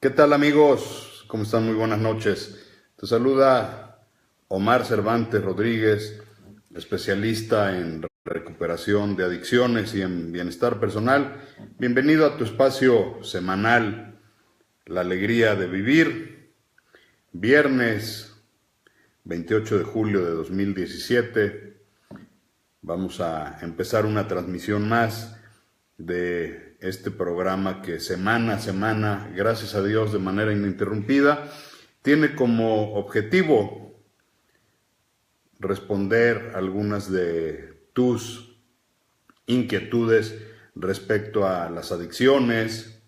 ¿Qué tal, amigos? ¿Cómo están? Muy buenas noches. Te saluda Omar Cervantes Rodríguez, especialista en recuperación de adicciones y en bienestar personal. Bienvenido a tu espacio semanal, La Alegría de Vivir, viernes 28 de julio de 2017. Vamos a empezar una transmisión más de este programa que semana a semana, gracias a Dios, de manera ininterrumpida, tiene como objetivo responder algunas de tus inquietudes respecto a las adicciones,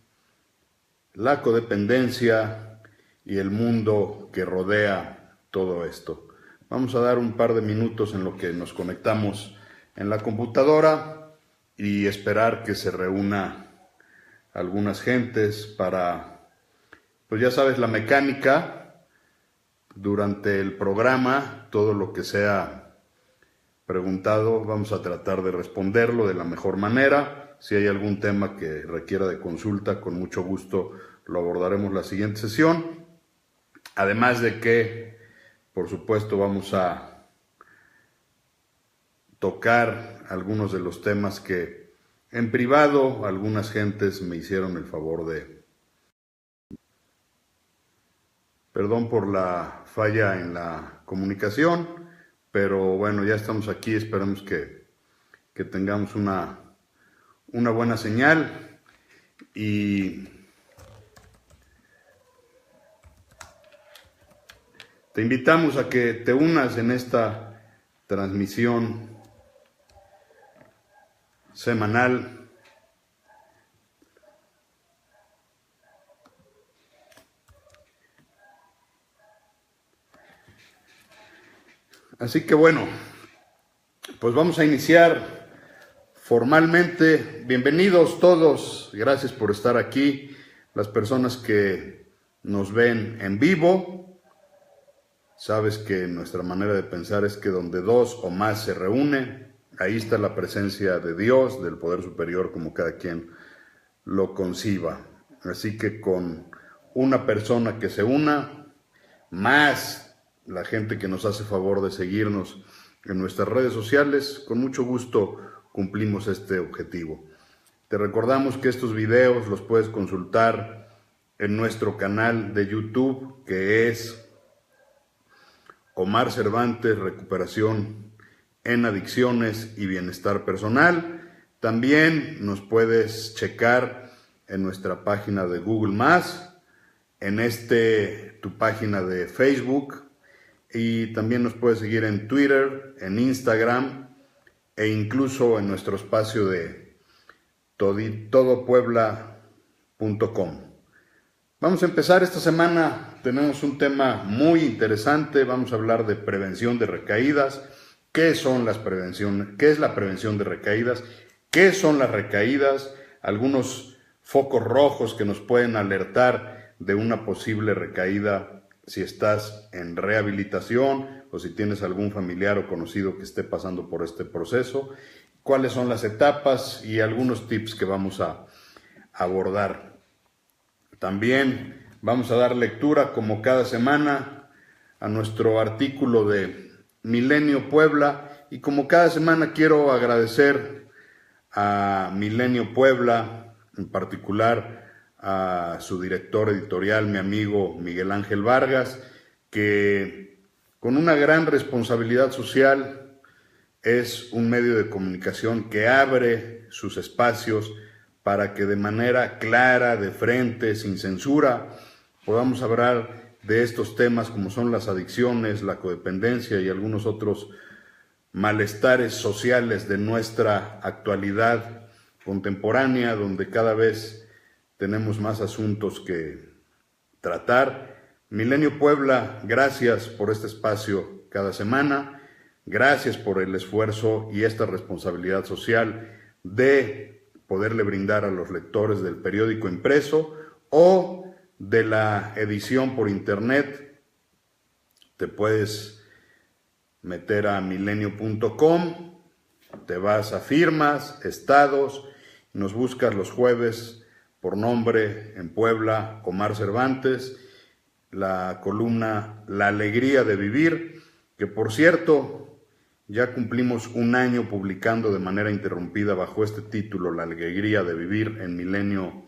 la codependencia y el mundo que rodea todo esto. Vamos a dar un par de minutos en lo que nos conectamos en la computadora y esperar que se reúna algunas gentes para, pues ya sabes, la mecánica durante el programa. Todo lo que sea preguntado vamos a tratar de responderlo de la mejor manera. Si hay algún tema que requiera de consulta, con mucho gusto lo abordaremos la siguiente sesión. Además de que, por supuesto, vamos a tocar algunos de los temas que en privado algunas gentes me hicieron el favor de... Perdón por la falla en la comunicación, pero bueno, ya estamos aquí, esperemos que tengamos una buena señal y te invitamos a que te unas en esta transmisión semanal. Así que bueno, pues vamos a iniciar formalmente. Bienvenidos todos, gracias por estar aquí. Las personas que nos ven en vivo, sabes que nuestra manera de pensar es que donde dos o más se reúnen, ahí está la presencia de Dios, del poder superior, como cada quien lo conciba. Así que con una persona que se una, más la gente que nos hace favor de seguirnos en nuestras redes sociales, con mucho gusto cumplimos este objetivo. Te recordamos que estos videos los puedes consultar en nuestro canal de YouTube, que es Omar Cervantes Recuperación en Adicciones y Bienestar Personal. También nos puedes checar en nuestra página de Google+, en tu página de Facebook, y también nos puedes seguir en Twitter, en Instagram e incluso en nuestro espacio de todopuebla.com. Vamos a empezar esta semana, tenemos un tema muy interesante, vamos a hablar de prevención de recaídas. ¿Qué es la prevención de recaídas? ¿Qué son las recaídas? Algunos focos rojos que nos pueden alertar de una posible recaída si estás en rehabilitación o si tienes algún familiar o conocido que esté pasando por este proceso. ¿Cuáles son las etapas y algunos tips que vamos a abordar? También vamos a dar lectura, como cada semana, a nuestro artículo de Milenio Puebla, y como cada semana quiero agradecer a Milenio Puebla, en particular a su director editorial, mi amigo Miguel Ángel Vargas, que con una gran responsabilidad social es un medio de comunicación que abre sus espacios para que de manera clara, de frente, sin censura, podamos hablar de estos temas como son las adicciones, la codependencia y algunos otros malestares sociales de nuestra actualidad contemporánea, donde cada vez tenemos más asuntos que tratar. Milenio Puebla, gracias por este espacio cada semana, gracias por el esfuerzo y esta responsabilidad social de poderle brindar a los lectores del periódico impreso o de la edición por internet. Te puedes meter a milenio.com, te vas a firmas, estados, nos buscas los jueves por nombre en Puebla, Omar Cervantes, la columna La Alegría de Vivir, que por cierto ya cumplimos un año publicando de manera interrumpida bajo este título, La Alegría de Vivir en Milenio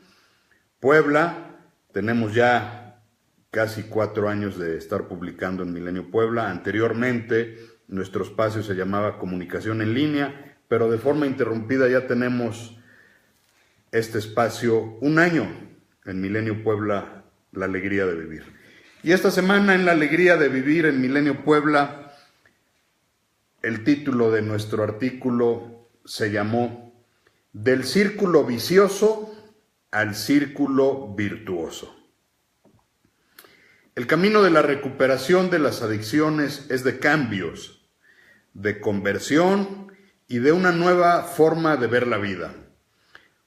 Puebla. Tenemos ya casi 4 años de estar publicando en Milenio Puebla. Anteriormente nuestro espacio se llamaba Comunicación en Línea, pero de forma interrumpida ya tenemos este espacio un año en Milenio Puebla, La Alegría de Vivir. Y esta semana en La Alegría de Vivir en Milenio Puebla, el título de nuestro artículo se llamó Del círculo vicioso al círculo virtuoso. El camino de la recuperación de las adicciones es de cambios, de conversión y de una nueva forma de ver la vida.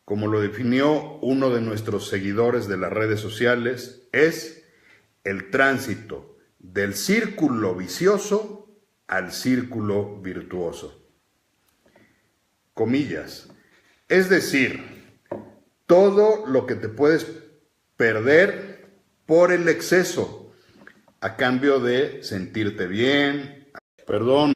Como lo definió uno de nuestros seguidores de las redes sociales, es el tránsito del círculo vicioso al círculo virtuoso. Comillas. Es decir, todo lo que te puedes perder por el exceso, a cambio de sentirte bien. Perdón,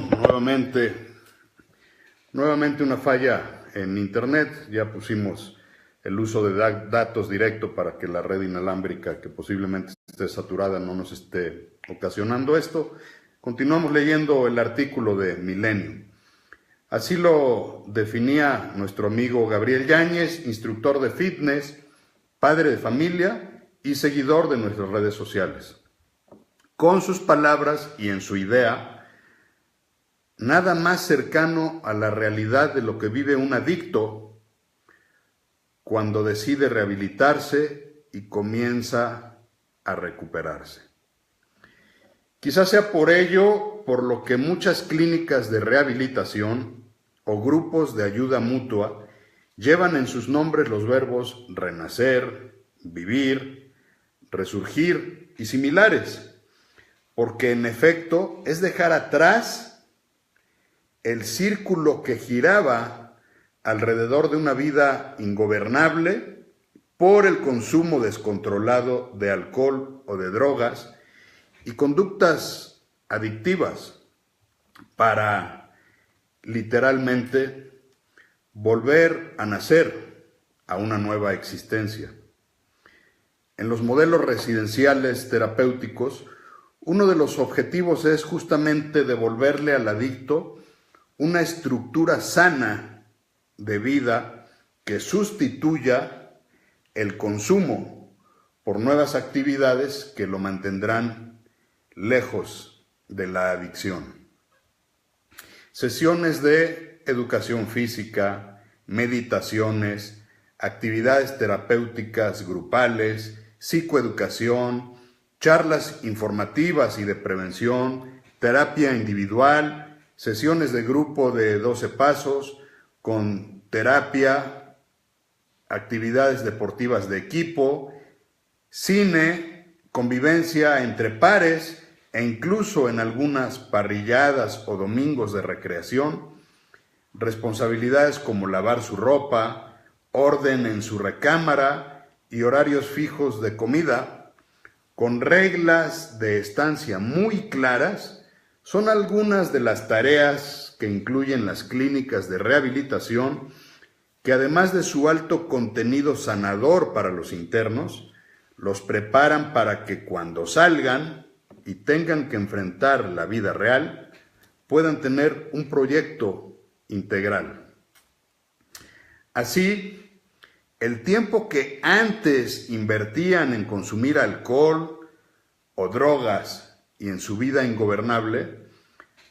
nuevamente una falla en internet. Ya pusimos el uso de datos directo para que la red inalámbrica, que posiblemente esté saturada, no nos esté ocasionando esto. Continuamos leyendo el artículo de Milenio. Así lo definía nuestro amigo Gabriel Yáñez, instructor de fitness, padre de familia y seguidor de nuestras redes sociales. Con sus palabras y en su idea, nada más cercano a la realidad de lo que vive un adicto cuando decide rehabilitarse y comienza a recuperarse. Quizás sea por ello por lo que muchas clínicas de rehabilitación o grupos de ayuda mutua llevan en sus nombres los verbos renacer, vivir, resurgir y similares, porque en efecto es dejar atrás el círculo que giraba alrededor de una vida ingobernable por el consumo descontrolado de alcohol o de drogas y conductas adictivas para literalmente volver a nacer a una nueva existencia. En los modelos residenciales terapéuticos, uno de los objetivos es justamente devolverle al adicto una estructura sana de vida que sustituya el consumo por nuevas actividades que lo mantendrán lejos de la adicción. Sesiones de educación física, meditaciones, actividades terapéuticas grupales, psicoeducación, charlas informativas y de prevención, terapia individual, sesiones de grupo de 12 pasos, con terapia, actividades deportivas de equipo, cine, convivencia entre pares e incluso en algunas parrilladas o domingos de recreación, responsabilidades como lavar su ropa, orden en su recámara y horarios fijos de comida, con reglas de estancia muy claras, son algunas de las tareas que incluyen las clínicas de rehabilitación, que además de su alto contenido sanador para los internos, los preparan para que cuando salgan y tengan que enfrentar la vida real, puedan tener un proyecto integral. Así, el tiempo que antes invertían en consumir alcohol o drogas y en su vida ingobernable,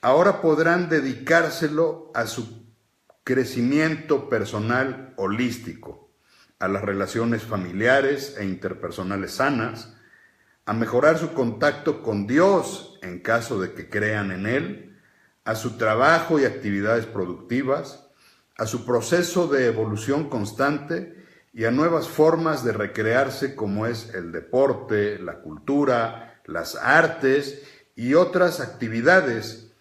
ahora podrán dedicárselo a su crecimiento personal holístico, a las relaciones familiares e interpersonales sanas, a mejorar su contacto con Dios en caso de que crean en Él, a su trabajo y actividades productivas, a su proceso de evolución constante y a nuevas formas de recrearse como es el deporte, la cultura, las artes y otras actividades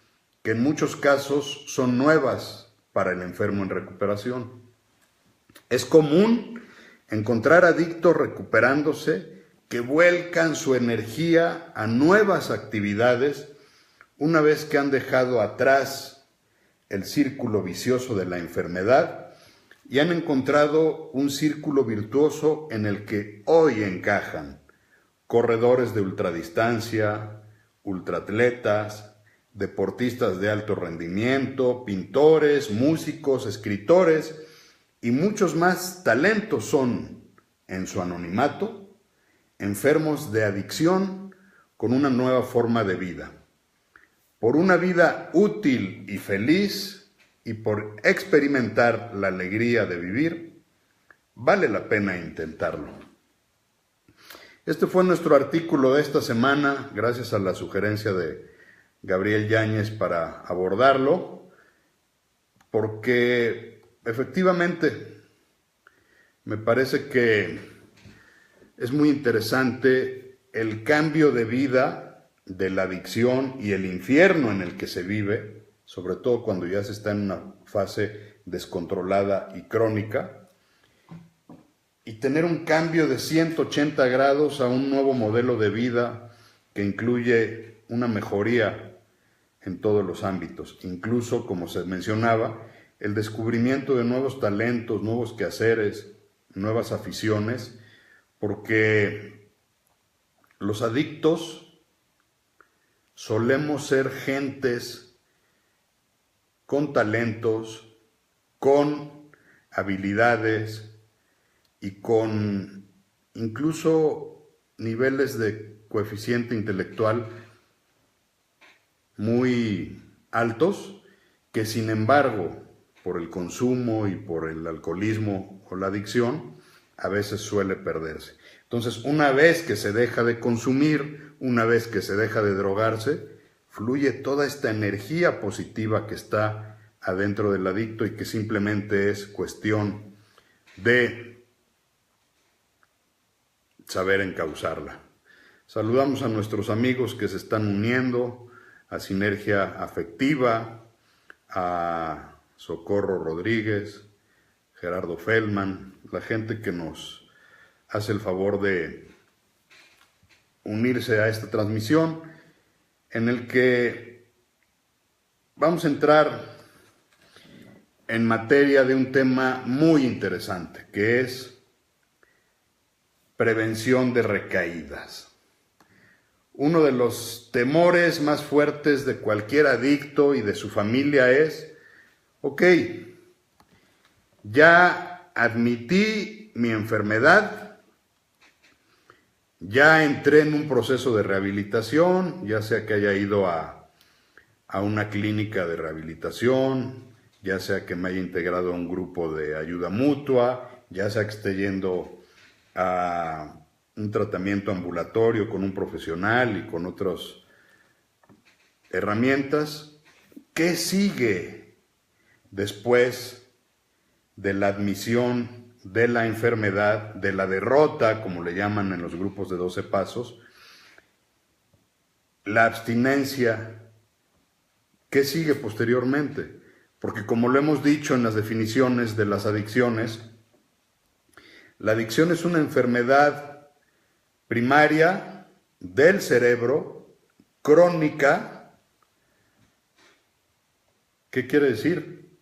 que en muchos casos son nuevas para el enfermo en recuperación. Es común encontrar adictos recuperándose que vuelcan su energía a nuevas actividades una vez que han dejado atrás el círculo vicioso de la enfermedad y han encontrado un círculo virtuoso en el que hoy encajan corredores de ultradistancia, ultraatletas, deportistas de alto rendimiento, pintores, músicos, escritores y muchos más talentos son, en su anonimato, enfermos de adicción con una nueva forma de vida. Por una vida útil y feliz y por experimentar la alegría de vivir, vale la pena intentarlo. Este fue nuestro artículo de esta semana, gracias a la sugerencia de Gabriel Yáñez para abordarlo, porque efectivamente me parece que es muy interesante el cambio de vida de la adicción y el infierno en el que se vive, sobre todo cuando ya se está en una fase descontrolada y crónica, y tener un cambio de 180 grados a un nuevo modelo de vida que incluye una mejoría en todos los ámbitos, incluso, como se mencionaba, el descubrimiento de nuevos talentos, nuevos quehaceres, nuevas aficiones, porque los adictos solemos ser gentes con talentos, con habilidades y con incluso niveles de coeficiente intelectual muy altos, que sin embargo, por el consumo y por el alcoholismo o la adicción, a veces suele perderse. Entonces, una vez que se deja de consumir, una vez que se deja de drogarse, fluye toda esta energía positiva que está adentro del adicto y que simplemente es cuestión de saber encauzarla. Saludamos a nuestros amigos que se están uniendo, a Sinergia Afectiva, a Socorro Rodríguez, Gerardo Feldman, la gente que nos hace el favor de unirse a esta transmisión, en el que vamos a entrar en materia de un tema muy interesante, que es prevención de recaídas. Uno de los temores más fuertes de cualquier adicto y de su familia es, ok, ya admití mi enfermedad, ya entré en un proceso de rehabilitación, ya sea que haya ido a una clínica de rehabilitación, ya sea que me haya integrado a un grupo de ayuda mutua, ya sea que esté yendo a un tratamiento ambulatorio con un profesional y con otras herramientas. ¿Qué sigue después de la admisión de la enfermedad, de la derrota, como le llaman en los grupos de 12 pasos? La abstinencia. ¿Qué sigue posteriormente? Porque como lo hemos dicho en las definiciones de las adicciones, la adicción es una enfermedad primaria del cerebro, crónica. ¿Qué quiere decir?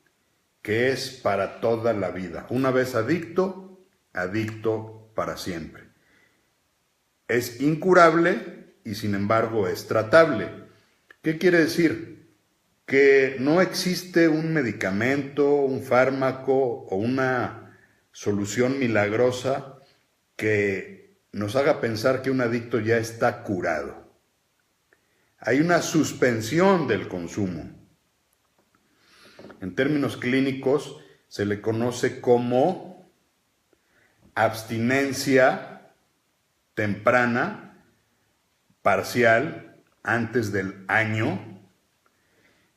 Que es para toda la vida. Una vez adicto, adicto para siempre. Es incurable y sin embargo es tratable. ¿Qué quiere decir? Que no existe un medicamento, un fármaco o una solución milagrosa que nos haga pensar que un adicto ya está curado. Hay una suspensión del consumo. En términos clínicos se le conoce como abstinencia temprana, parcial, antes del año,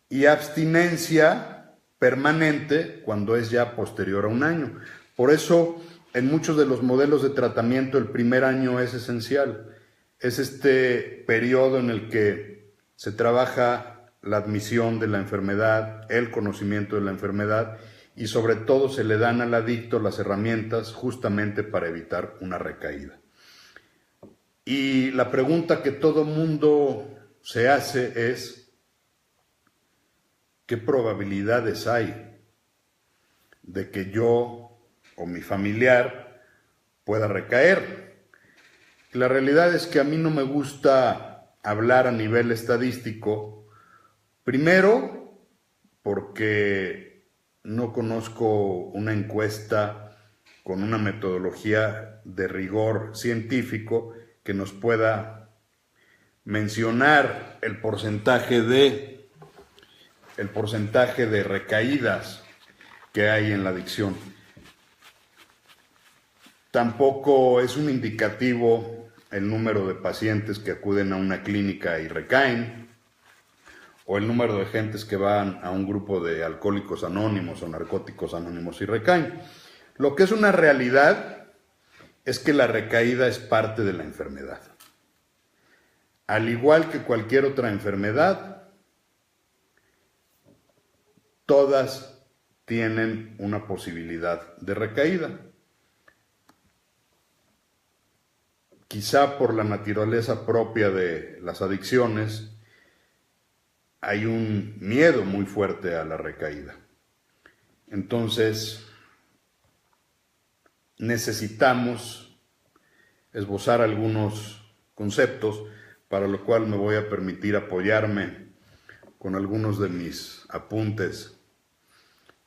y abstinencia permanente cuando es ya posterior a un año. Por eso, en muchos de los modelos de tratamiento, el primer año es esencial. Es este periodo en el que se trabaja la admisión de la enfermedad, el conocimiento de la enfermedad, y sobre todo se le dan al adicto las herramientas justamente para evitar una recaída. Y la pregunta que todo mundo se hace es, ¿qué probabilidades hay de que yo o mi familiar pueda recaer? La realidad es que a mí no me gusta hablar a nivel estadístico, primero porque no conozco una encuesta con una metodología de rigor científico que nos pueda mencionar el porcentaje de recaídas que hay en la adicción. Tampoco es un indicativo el número de pacientes que acuden a una clínica y recaen, o el número de gentes que van a un grupo de alcohólicos anónimos o narcóticos anónimos y recaen. Lo que es una realidad es que la recaída es parte de la enfermedad. Al igual que cualquier otra enfermedad, todas tienen una posibilidad de recaída. Quizá por la naturaleza propia de las adicciones, hay un miedo muy fuerte a la recaída. Entonces, necesitamos esbozar algunos conceptos, para lo cual me voy a permitir apoyarme con algunos de mis apuntes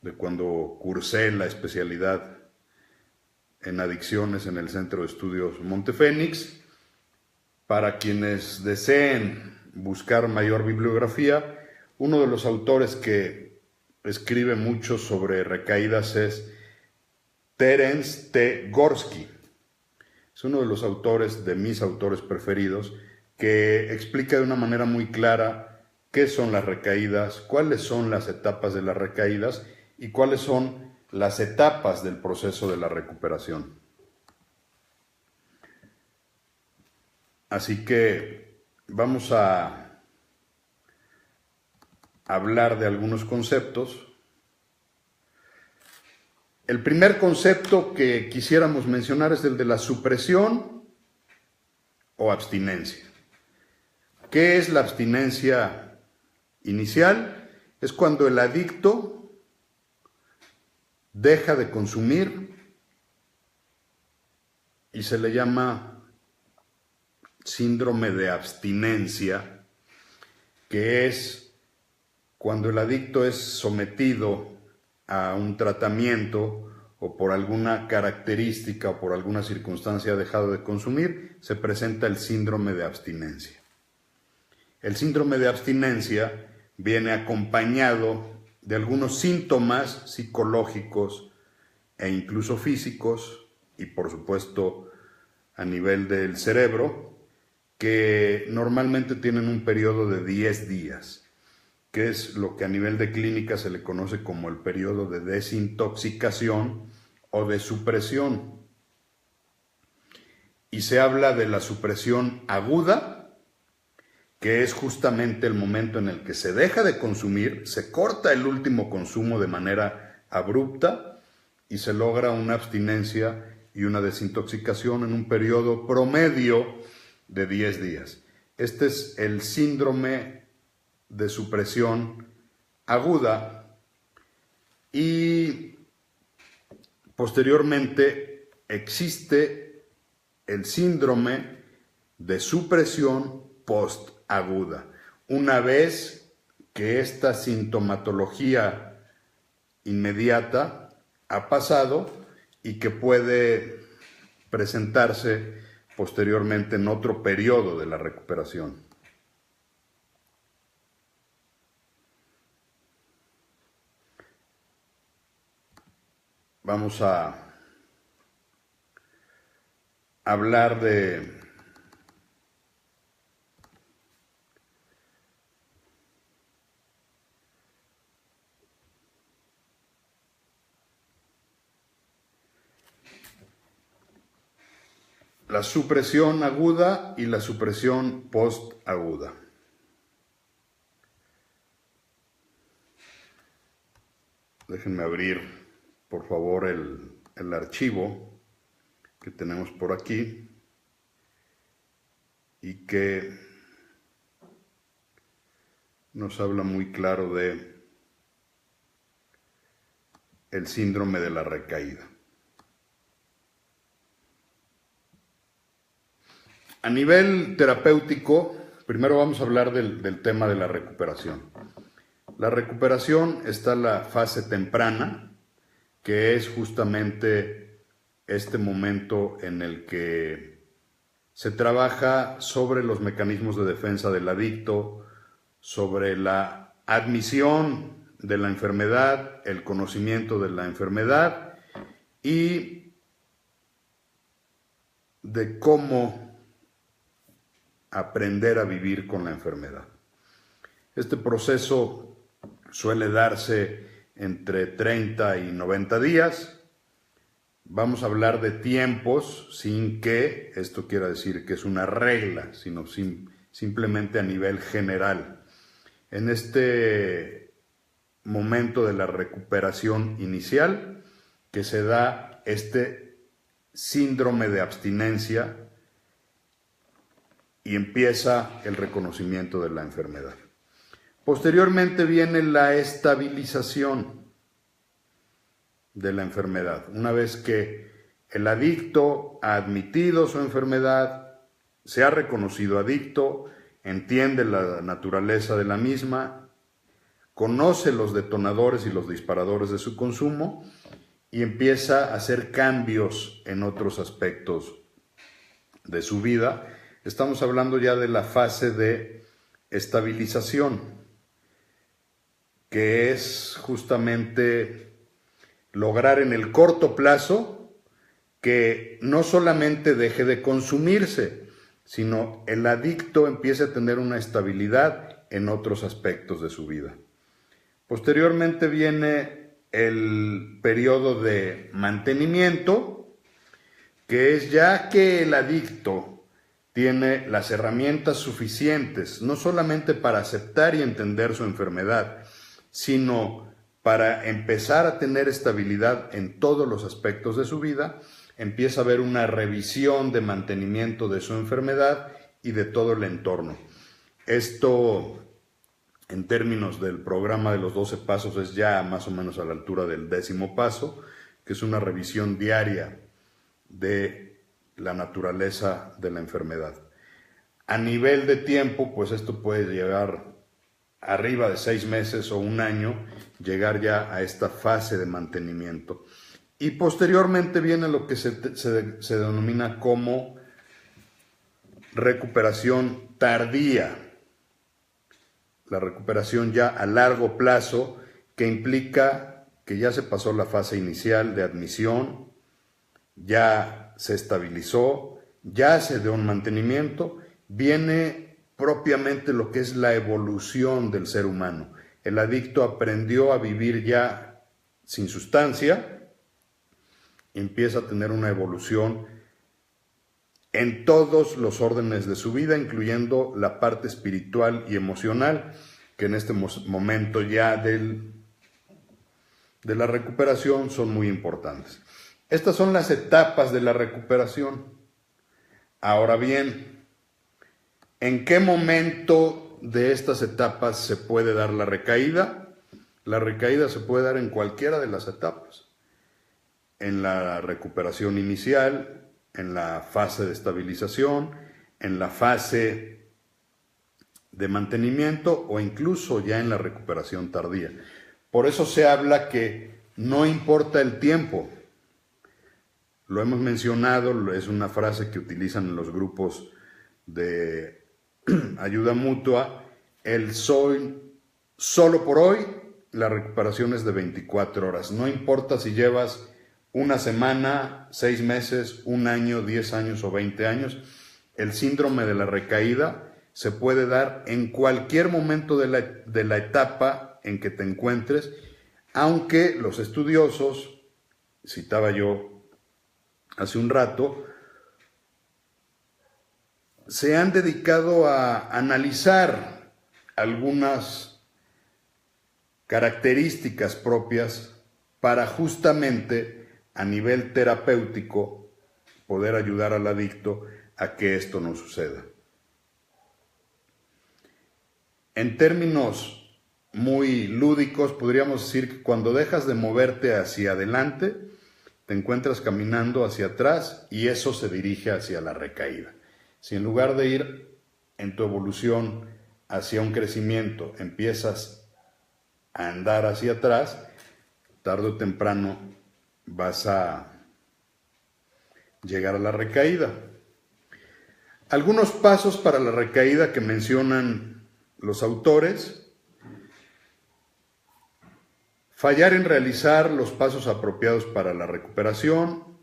de cuando cursé la especialidad en adicciones en el Centro de Estudios Montefénix. Para quienes deseen buscar mayor bibliografía, uno de los autores que escribe mucho sobre recaídas es Terence T. Gorski. Es uno de los autores, de mis autores preferidos, que explica de una manera muy clara qué son las recaídas, cuáles son las etapas de las recaídas y cuáles son las etapas del proceso de la recuperación. Así que vamos a hablar de algunos conceptos. El primer concepto que quisiéramos mencionar es el de la supresión o abstinencia. ¿Qué es la abstinencia inicial? Es cuando el adicto deja de consumir y se le llama síndrome de abstinencia, que es cuando el adicto es sometido a un tratamiento o por alguna característica o por alguna circunstancia ha dejado de consumir, se presenta el síndrome de abstinencia. El síndrome de abstinencia viene acompañado de algunos síntomas psicológicos e incluso físicos y por supuesto a nivel del cerebro, que normalmente tienen un periodo de 10 días, que es lo que a nivel de clínica se le conoce como el periodo de desintoxicación o de supresión. Y se habla de la supresión aguda, que es justamente el momento en el que se deja de consumir, se corta el último consumo de manera abrupta y se logra una abstinencia y una desintoxicación en un periodo promedio de 10 días. Este es el síndrome de supresión aguda y posteriormente existe el síndrome de supresión postaguda. Una vez que esta sintomatología inmediata ha pasado y que puede presentarse posteriormente en otro periodo de la recuperación. Vamos a hablar de la supresión aguda y la supresión postaguda. Déjenme abrir por favor el archivo que tenemos por aquí y que nos habla muy claro de el síndrome de la recaída. A nivel terapéutico, primero vamos a hablar del tema de la recuperación. La recuperación está en la fase temprana, que es justamente este momento en el que se trabaja sobre los mecanismos de defensa del adicto, sobre la admisión de la enfermedad, el conocimiento de la enfermedad y de cómo aprender a vivir con la enfermedad. Este proceso suele darse entre 30 y 90 días. Vamos a hablar de tiempos sin que esto quiera decir que es una regla, sino simplemente a nivel general. En este momento de la recuperación inicial, que se da este síndrome de abstinencia y empieza el reconocimiento de la enfermedad. Posteriormente viene la estabilización de la enfermedad. Una vez que el adicto ha admitido su enfermedad, se ha reconocido adicto, entiende la naturaleza de la misma, conoce los detonadores y los disparadores de su consumo y empieza a hacer cambios en otros aspectos de su vida. Estamos hablando ya de la fase de estabilización, que es justamente lograr en el corto plazo que no solamente deje de consumirse, sino el adicto empiece a tener una estabilidad en otros aspectos de su vida. Posteriormente viene el periodo de mantenimiento, que es ya que el adicto tiene las herramientas suficientes, no solamente para aceptar y entender su enfermedad, sino para empezar a tener estabilidad en todos los aspectos de su vida, empieza a haber una revisión de mantenimiento de su enfermedad y de todo el entorno. Esto, en términos del programa de los 12 pasos, es ya más o menos a la altura del 10º paso, que es una revisión diaria de la naturaleza de la enfermedad. A nivel de tiempo, pues esto puede llegar arriba de 6 meses o un año, llegar ya a esta fase de mantenimiento. Y posteriormente viene lo que se denomina como recuperación tardía. La recuperación ya a largo plazo, que implica que ya se pasó la fase inicial de admisión, ya se estabilizó, ya se dio un mantenimiento, viene propiamente lo que es la evolución del ser humano. El adicto aprendió a vivir ya sin sustancia, empieza a tener una evolución en todos los órdenes de su vida, incluyendo la parte espiritual y emocional, que en este momento ya de la recuperación son muy importantes. Estas son las etapas de la recuperación. Ahora bien, ¿en qué momento de estas etapas se puede dar la recaída? La recaída se puede dar en cualquiera de las etapas. En la recuperación inicial, en la fase de estabilización, en la fase de mantenimiento o incluso ya en la recuperación tardía. Por eso se habla que no importa el tiempo. Lo hemos mencionado, es una frase que utilizan en los grupos de ayuda mutua, el soy solo por hoy, la recuperación es de 24 horas. No importa si llevas una semana, 6 meses, un año, 10 años o 20 años, el síndrome de la recaída se puede dar en cualquier momento de la etapa en que te encuentres, aunque los estudiosos, citaba yo hace un rato, se han dedicado a analizar algunas características propias para justamente a nivel terapéutico poder ayudar al adicto a que esto no suceda. En términos muy lúdicos, podríamos decir que cuando dejas de moverte hacia adelante, te encuentras caminando hacia atrás y eso se dirige hacia la recaída. Si en lugar de ir en tu evolución hacia un crecimiento, empiezas a andar hacia atrás, tarde o temprano vas a llegar a la recaída. Algunos pasos para la recaída que mencionan los autores: fallar en realizar los pasos apropiados para la recuperación,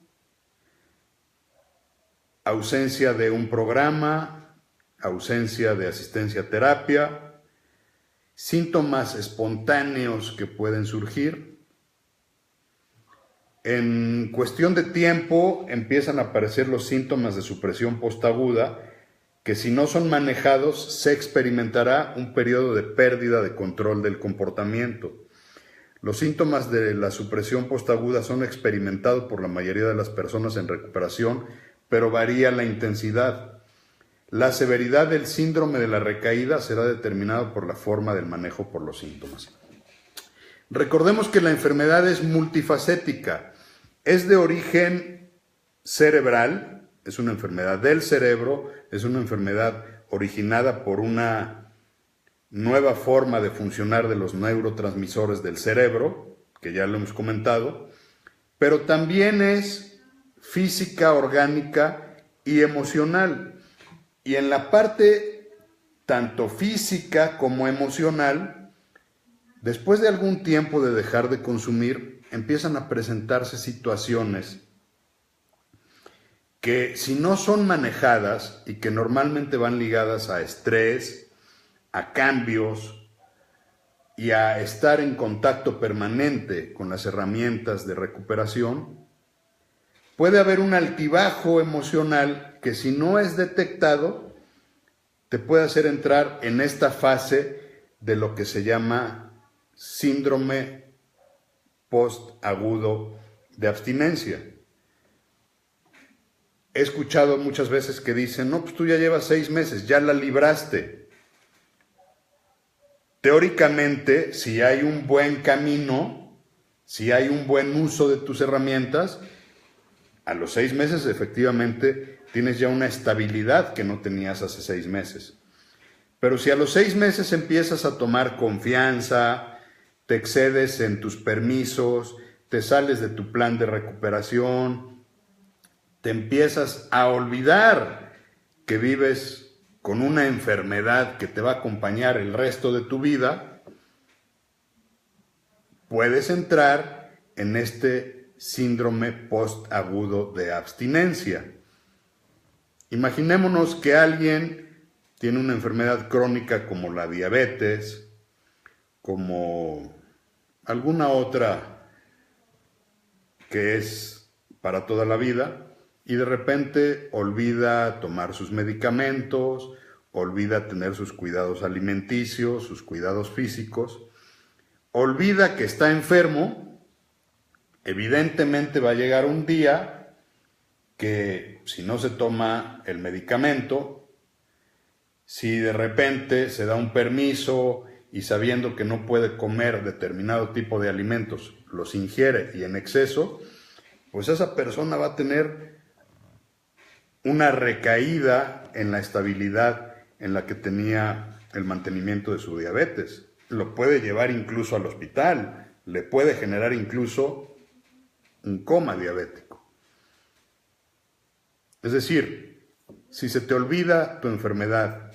ausencia de un programa, ausencia de asistencia a terapia, síntomas espontáneos que pueden surgir. En cuestión de tiempo empiezan a aparecer los síntomas de supresión postaguda, que si no son manejados se experimentará un periodo de pérdida de control del comportamiento. Los síntomas de la supresión postaguda son experimentados por la mayoría de las personas en recuperación, pero varía la intensidad. La severidad del síndrome de la recaída será determinada por la forma del manejo por los síntomas. Recordemos que la enfermedad es multifacética, es de origen cerebral, es una enfermedad del cerebro, es una enfermedad originada por una nueva forma de funcionar de los neurotransmisores del cerebro, que ya lo hemos comentado, pero también es física, orgánica y emocional. Y en la parte tanto física como emocional, después de algún tiempo de dejar de consumir, empiezan a presentarse situaciones que, si no son manejadas y que normalmente van ligadas a estrés, a cambios y a estar en contacto permanente con las herramientas de recuperación, puede haber un altibajo emocional que, si no es detectado, te puede hacer entrar en esta fase de lo que se llama síndrome postagudo de abstinencia. He escuchado muchas veces que dicen: no, pues tú ya llevas 6 meses, ya la libraste. Teóricamente, si hay un buen camino, si hay un buen uso de tus herramientas, a los 6 meses efectivamente tienes ya una estabilidad que no tenías hace 6 meses. Pero si a los 6 meses empiezas a tomar confianza, te excedes en tus permisos, te sales de tu plan de recuperación, te empiezas a olvidar que vives con una enfermedad que te va a acompañar el resto de tu vida, puedes entrar en este síndrome postagudo de abstinencia. Imaginémonos que alguien tiene una enfermedad crónica como la diabetes, como alguna otra que es para toda la vida, y de repente olvida tomar sus medicamentos, olvida tener sus cuidados alimenticios, sus cuidados físicos, olvida que está enfermo. Evidentemente va a llegar un día que, si no se toma el medicamento, si de repente se da un permiso y, sabiendo que no puede comer determinado tipo de alimentos, los ingiere y en exceso, pues esa persona va a tener una recaída en la estabilidad en la que tenía el mantenimiento de su diabetes. Lo puede llevar incluso al hospital, le puede generar incluso un coma diabético. Es decir, si se te olvida tu enfermedad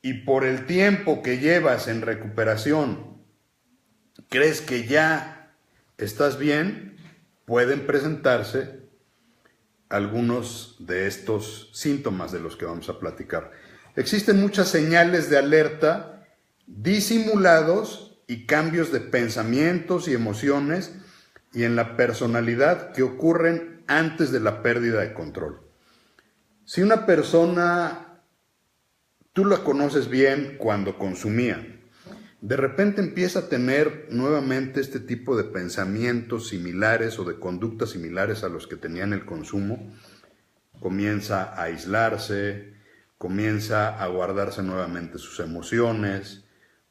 y por el tiempo que llevas en recuperación crees que ya estás bien, pueden presentarse algunos de estos síntomas de los que vamos a platicar. Existen muchas señales de alerta, disimulados y cambios de pensamientos y emociones y en la personalidad que ocurren antes de la pérdida de control. Si una persona, tú la conoces bien cuando consumía, de repente empieza a tener nuevamente este tipo de pensamientos similares o de conductas similares a los que tenía en el consumo, comienza a aislarse, comienza a guardarse nuevamente sus emociones,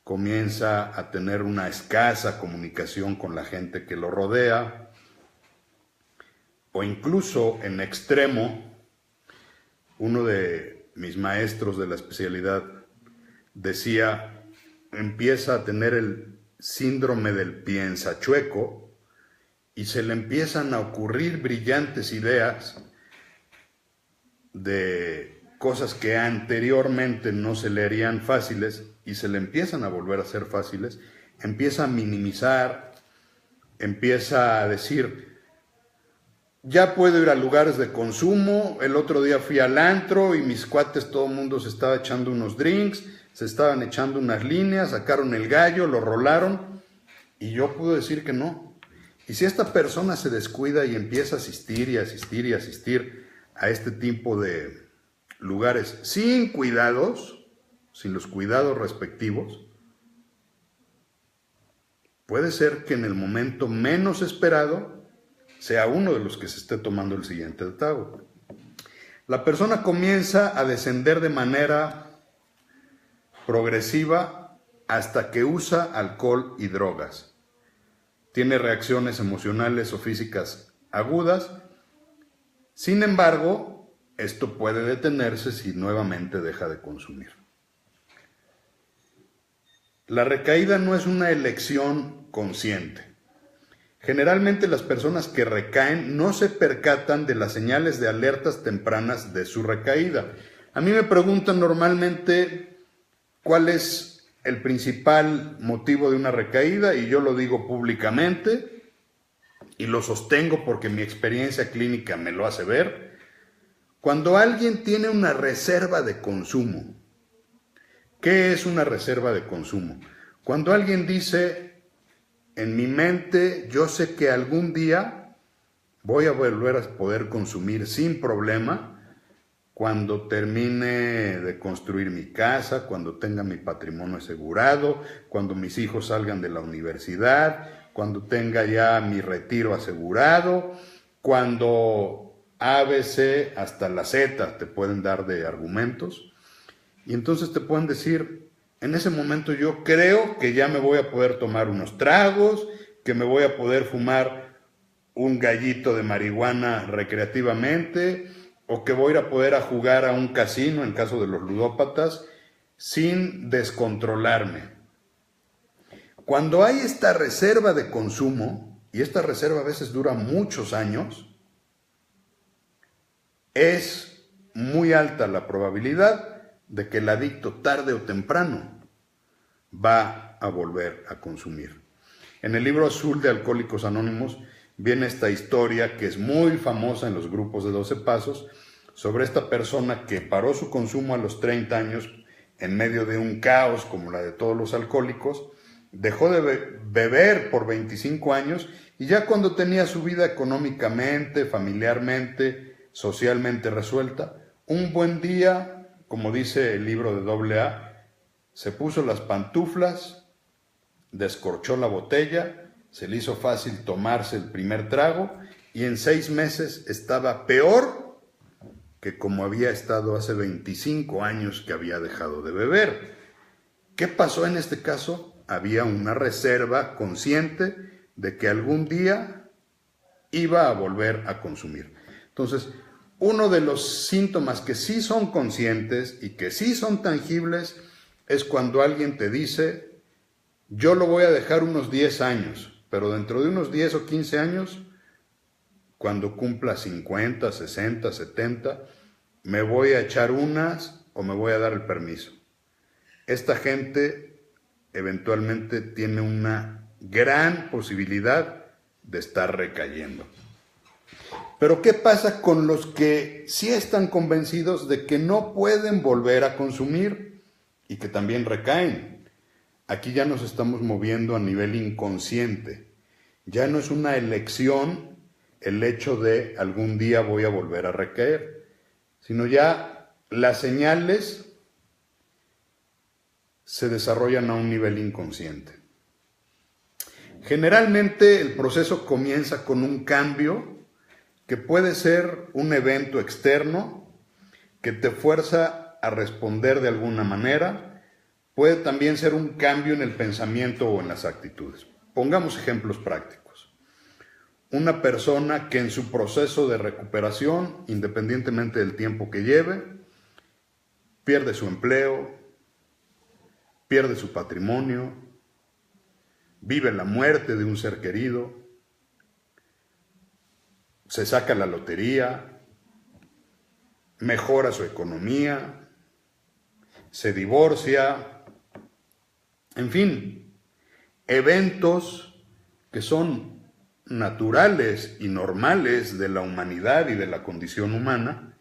comienza a tener una escasa comunicación con la gente que lo rodea, o incluso en extremo, uno de mis maestros de la especialidad decía, empieza a tener el síndrome del piensachueco y se le empiezan a ocurrir brillantes ideas de cosas que anteriormente no se le harían fáciles y se le empiezan a volver a ser fáciles, empieza a minimizar, empieza a decir, ya puedo ir a lugares de consumo, el otro día fui al antro y mis cuates, todo el mundo se estaba echando unos drinks, se estaban echando unas líneas, sacaron el gallo, lo rolaron y yo pude decir que no. Y si esta persona se descuida y empieza a asistir y asistir y asistir a este tipo de lugares sin cuidados, sin los cuidados respectivos, puede ser que en el momento menos esperado sea uno de los que se esté tomando el siguiente trago. La persona comienza a descender de manera progresiva hasta que usa alcohol y drogas. Tiene reacciones emocionales o físicas agudas. Sin embargo, esto puede detenerse si nuevamente deja de consumir. La recaída no es una elección consciente. Generalmente las personas que recaen no se percatan de las señales de alertas tempranas de su recaída. A mí me preguntan normalmente cuál es el principal motivo de una recaída y yo lo digo públicamente y lo sostengo porque mi experiencia clínica me lo hace ver. Cuando alguien tiene una reserva de consumo, ¿qué es una reserva de consumo? Cuando alguien dice, en mi mente yo sé que algún día voy a volver a poder consumir sin problema, cuando termine de construir mi casa, cuando tenga mi patrimonio asegurado, cuando mis hijos salgan de la universidad, cuando tenga ya mi retiro asegurado, cuando A, B, C, hasta la Z te pueden dar de argumentos. Y entonces te pueden decir, en ese momento yo creo que ya me voy a poder tomar unos tragos, que me voy a poder fumar un gallito de marihuana recreativamente, o que voy a poder jugar a un casino, en caso de los ludópatas, sin descontrolarme. Cuando hay esta reserva de consumo, y esta reserva a veces dura muchos años, es muy alta la probabilidad de que el adicto tarde o temprano va a volver a consumir. En el libro azul de Alcohólicos Anónimos viene esta historia que es muy famosa en los grupos de 12 pasos, sobre esta persona que paró su consumo a los 30 años en medio de un caos como la de todos los alcohólicos, dejó de beber por 25 años y ya cuando tenía su vida económicamente, familiarmente, socialmente resuelta, un buen día, como dice el libro de AA, se puso las pantuflas, descorchó la botella, se le hizo fácil tomarse el primer trago y en 6 meses estaba peor que como había estado hace 25 años que había dejado de beber. ¿Qué pasó en este caso? Había una reserva consciente de que algún día iba a volver a consumir. Entonces, uno de los síntomas que sí son conscientes y que sí son tangibles es cuando alguien te dice, yo lo voy a dejar unos 10 años, pero dentro de unos 10 o 15 años, cuando cumpla 50, 60, 70, me voy a echar unas o me voy a dar el permiso. Esta gente eventualmente tiene una gran posibilidad de estar recayendo. Pero ¿qué pasa con los que sí están convencidos de que no pueden volver a consumir y que también recaen? Aquí ya nos estamos moviendo a nivel inconsciente. Ya no es una elección el hecho de algún día voy a volver a recaer, sino ya las señales se desarrollan a un nivel inconsciente. Generalmente el proceso comienza con un cambio que puede ser un evento externo que te fuerza a responder de alguna manera, puede también ser un cambio en el pensamiento o en las actitudes. Pongamos ejemplos prácticos. Una persona que en su proceso de recuperación, independientemente del tiempo que lleve, pierde su empleo, pierde su patrimonio, vive la muerte de un ser querido, se saca la lotería, mejora su economía, se divorcia, en fin, eventos que son naturales y normales de la humanidad y de la condición humana,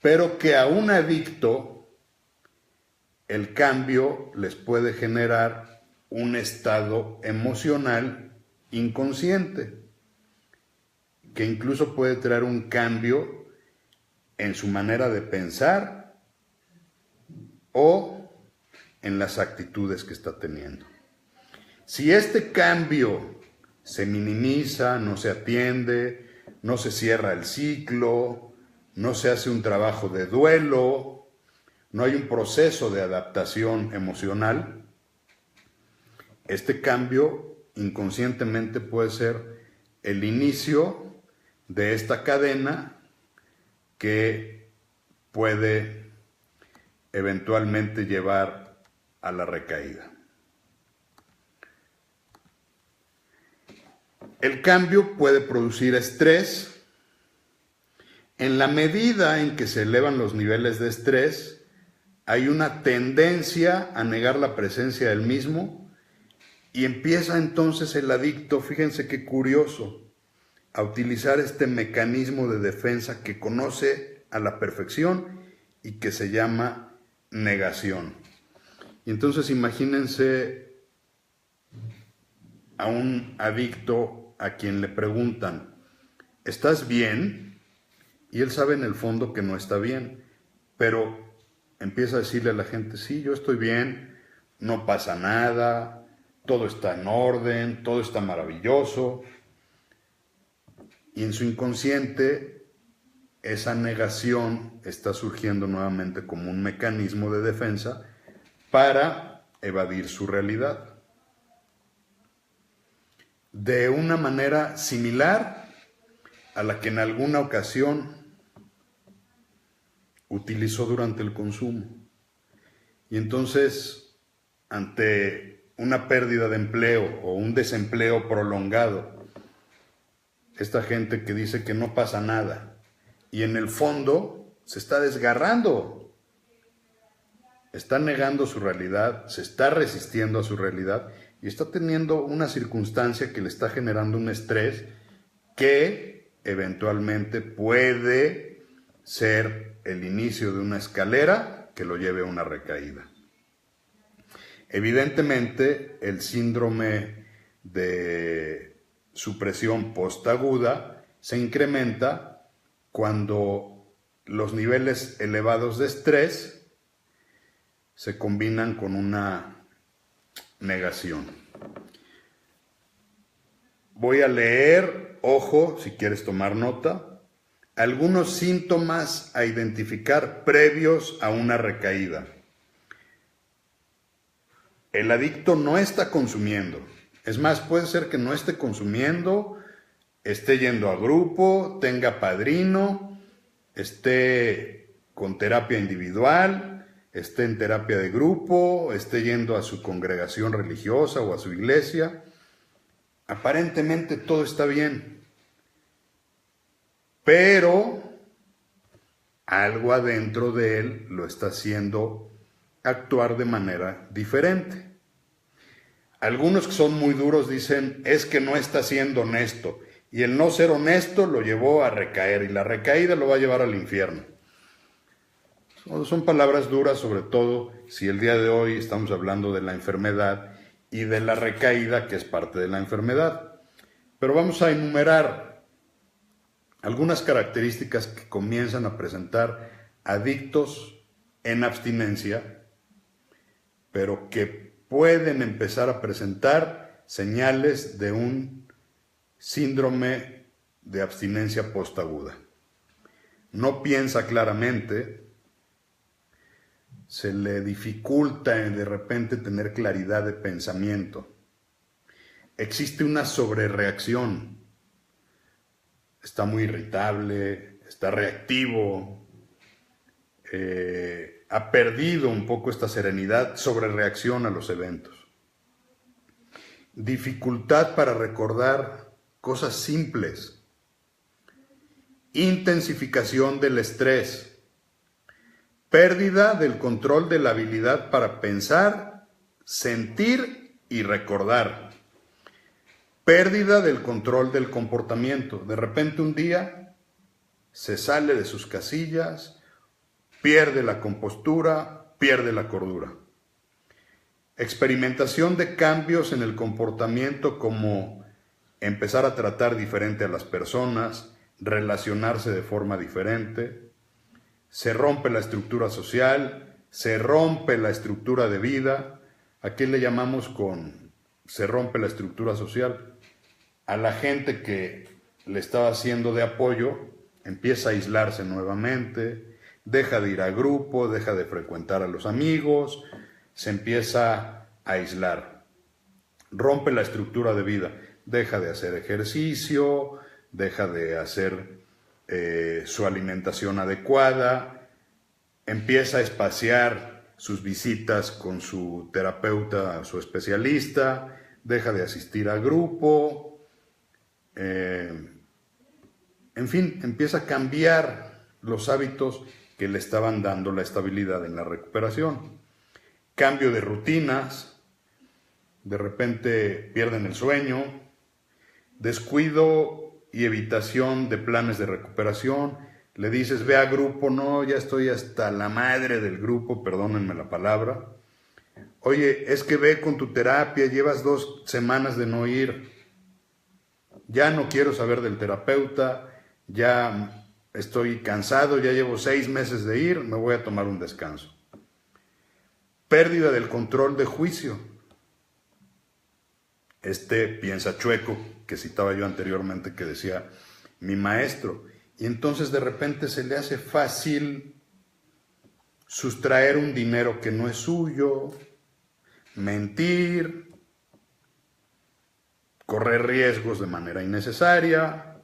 pero que a un adicto el cambio les puede generar un estado emocional inconsciente, que incluso puede traer un cambio en su manera de pensar o en las actitudes que está teniendo. Si este cambio se minimiza, no se atiende, no se cierra el ciclo, no se hace un trabajo de duelo, no hay un proceso de adaptación emocional, este cambio inconscientemente puede ser el inicio de esta cadena que puede eventualmente llevar a la recaída. El cambio puede producir estrés. En la medida en que se elevan los niveles de estrés, hay una tendencia a negar la presencia del mismo y empieza entonces el adicto, fíjense qué curioso, a utilizar este mecanismo de defensa que conoce a la perfección y que se llama negación. Y entonces imagínense a un adicto a quien le preguntan, ¿estás bien? Y él sabe en el fondo que no está bien, pero empieza a decirle a la gente, sí, yo estoy bien, no pasa nada, todo está en orden, todo está maravilloso. Y en su inconsciente, esa negación está surgiendo nuevamente como un mecanismo de defensa para evadir su realidad. De una manera similar a la que en alguna ocasión utilizó durante el consumo. Y entonces, ante una pérdida de empleo o un desempleo prolongado, esta gente que dice que no pasa nada y en el fondo se está desgarrando, está negando su realidad, se está resistiendo a su realidad y está teniendo una circunstancia que le está generando un estrés que eventualmente puede ser el inicio de una escalera que lo lleve a una recaída. Evidentemente, el síndrome de supresión postaguda se incrementa cuando los niveles elevados de estrés se combinan con una negación. Voy a leer, ojo, si quieres tomar nota, algunos síntomas a identificar previos a una recaída. El adicto no está consumiendo. Es más, puede ser que no esté consumiendo, esté yendo a grupo, tenga padrino, esté con terapia individual, esté en terapia de grupo, esté yendo a su congregación religiosa o a su iglesia. Aparentemente todo está bien, pero algo adentro de él lo está haciendo actuar de manera diferente. Algunos que son muy duros dicen, es que no está siendo honesto, y el no ser honesto lo llevó a recaer, y la recaída lo va a llevar al infierno. Son palabras duras, sobre todo si el día de hoy estamos hablando de la enfermedad y de la recaída, que es parte de la enfermedad. Pero vamos a enumerar algunas características que comienzan a presentar adictos en abstinencia pero que pueden empezar a presentar señales de un síndrome de abstinencia postaguda. No piensa claramente, se le dificulta de repente tener claridad de pensamiento. Existe una sobrereacción. Está muy irritable, está reactivo, ha perdido un poco esta serenidad, sobrereacción a los eventos. Dificultad para recordar cosas simples. Intensificación del estrés. Pérdida del control de la habilidad para pensar, sentir y recordar. Pérdida del control del comportamiento. De repente un día se sale de sus casillas, pierde la compostura, pierde la cordura. Experimentación de cambios en el comportamiento como empezar a tratar diferente a las personas, relacionarse de forma diferente. Se rompe la estructura social, se rompe la estructura de vida. ¿A qué le llamamos con se rompe la estructura social? A la gente que le estaba haciendo de apoyo empieza a aislarse nuevamente, deja de ir a grupo, deja de frecuentar a los amigos, se empieza a aislar. Rompe la estructura de vida, deja de hacer ejercicio, deja de hacer su alimentación adecuada, empieza a espaciar sus visitas con su terapeuta, su especialista, deja de asistir a grupo, en fin, empieza a cambiar los hábitos que le estaban dando la estabilidad en la recuperación. Cambio de rutinas, de repente pierden el sueño, descuido y evitación de planes de recuperación. Le dices, ve a grupo, no, ya estoy hasta la madre del grupo, perdónenme la palabra. Oye, es que ve con tu terapia, llevas 2 semanas de no ir. Ya no quiero saber del terapeuta, ya estoy cansado, ya llevo 6 meses de ir, me voy a tomar un descanso. Pérdida del control de juicio. Piensa chueco, que citaba yo anteriormente, que decía mi maestro. Y entonces de repente se le hace fácil sustraer un dinero que no es suyo, mentir, correr riesgos de manera innecesaria,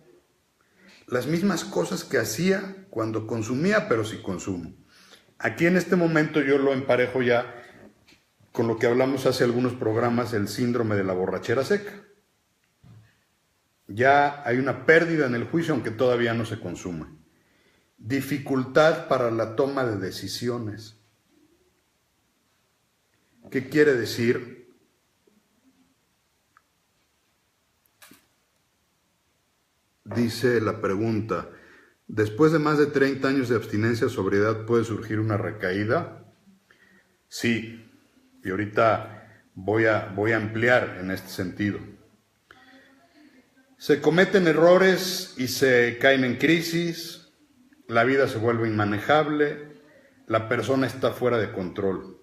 las mismas cosas que hacía cuando consumía, pero sin consumo. Aquí en este momento yo lo emparejo ya con lo que hablamos hace algunos programas, el síndrome de la borrachera seca. Ya hay una pérdida en el juicio, aunque todavía no se consume. Dificultad para la toma de decisiones. ¿Qué quiere decir? Dice la pregunta, ¿después de más de 30 años de abstinencia o sobriedad puede surgir una recaída? Sí, y ahorita voy a ampliar en este sentido. Se cometen errores y se caen en crisis, la vida se vuelve inmanejable, la persona está fuera de control.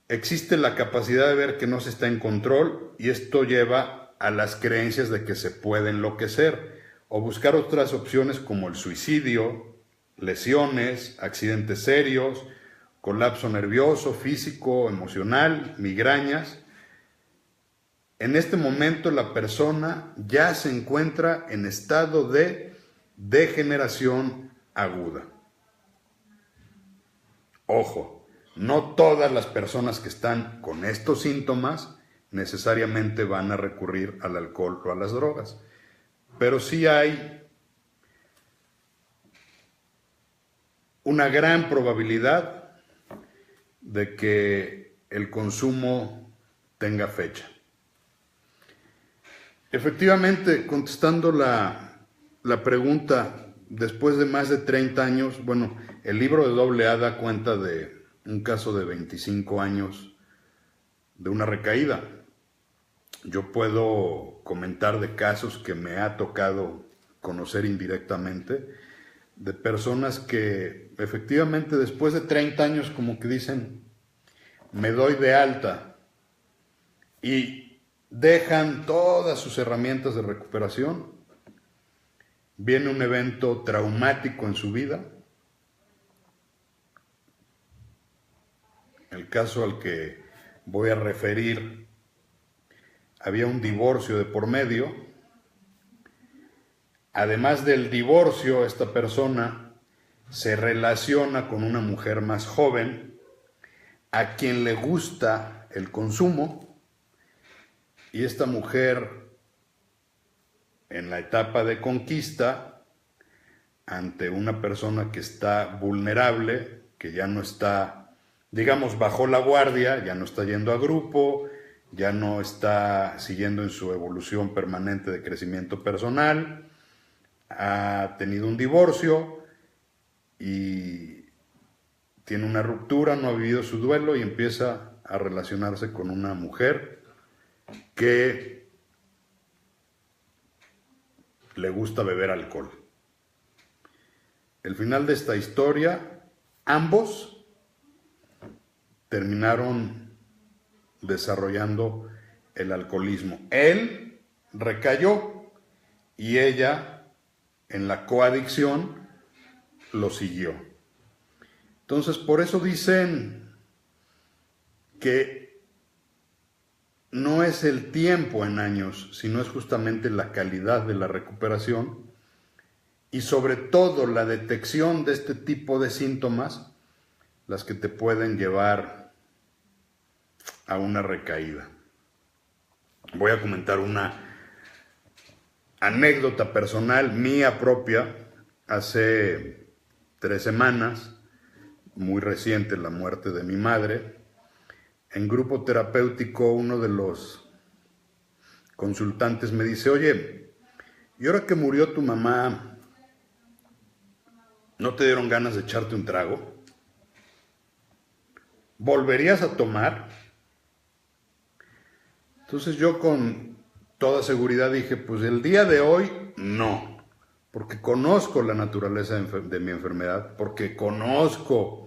Existe la capacidad de ver que no se está en control y esto lleva a las creencias de que se puede enloquecer o buscar otras opciones como el suicidio, lesiones, accidentes serios, colapso nervioso, físico, emocional, migrañas. En este momento la persona ya se encuentra en estado de degeneración aguda. Ojo, no todas las personas que están con estos síntomas necesariamente van a recurrir al alcohol o a las drogas, pero sí hay una gran probabilidad de que el consumo tenga fecha. Efectivamente, contestando la pregunta, después de más de 30 años, bueno, el libro de AA da cuenta de un caso de 25 años de una recaída. Yo puedo comentar de casos que me ha tocado conocer indirectamente, de personas que efectivamente después de 30 años como que dicen, me doy de alta y dejan todas sus herramientas de recuperación, viene un evento traumático en su vida. El caso al que voy a referir, había un divorcio de por medio. Además del divorcio, esta persona se relaciona con una mujer más joven a quien le gusta el consumo, y esta mujer, en la etapa de conquista, ante una persona que está vulnerable, que ya no está, digamos, bajo la guardia, ya no está yendo a grupo, ya no está siguiendo en su evolución permanente de crecimiento personal, ha tenido un divorcio y tiene una ruptura, no ha vivido su duelo y empieza a relacionarse con una mujer que le gusta beber alcohol. El final de esta historia, ambos terminaron desarrollando el alcoholismo. Él recayó y ella, en la coadicción, lo siguió. Entonces, por eso dicen que no es el tiempo en años, sino es justamente la calidad de la recuperación y sobre todo la detección de este tipo de síntomas las que te pueden llevar a una recaída. Voy a comentar una anécdota personal mía propia. Hace 3 semanas, muy reciente, la muerte de mi madre. En grupo terapéutico, uno de los consultantes me dice: oye, ¿y ahora que murió tu mamá, no te dieron ganas de echarte un trago? ¿Volverías a tomar? Entonces yo con toda seguridad dije, pues el día de hoy no, porque conozco la naturaleza de mi enfermedad, porque conozco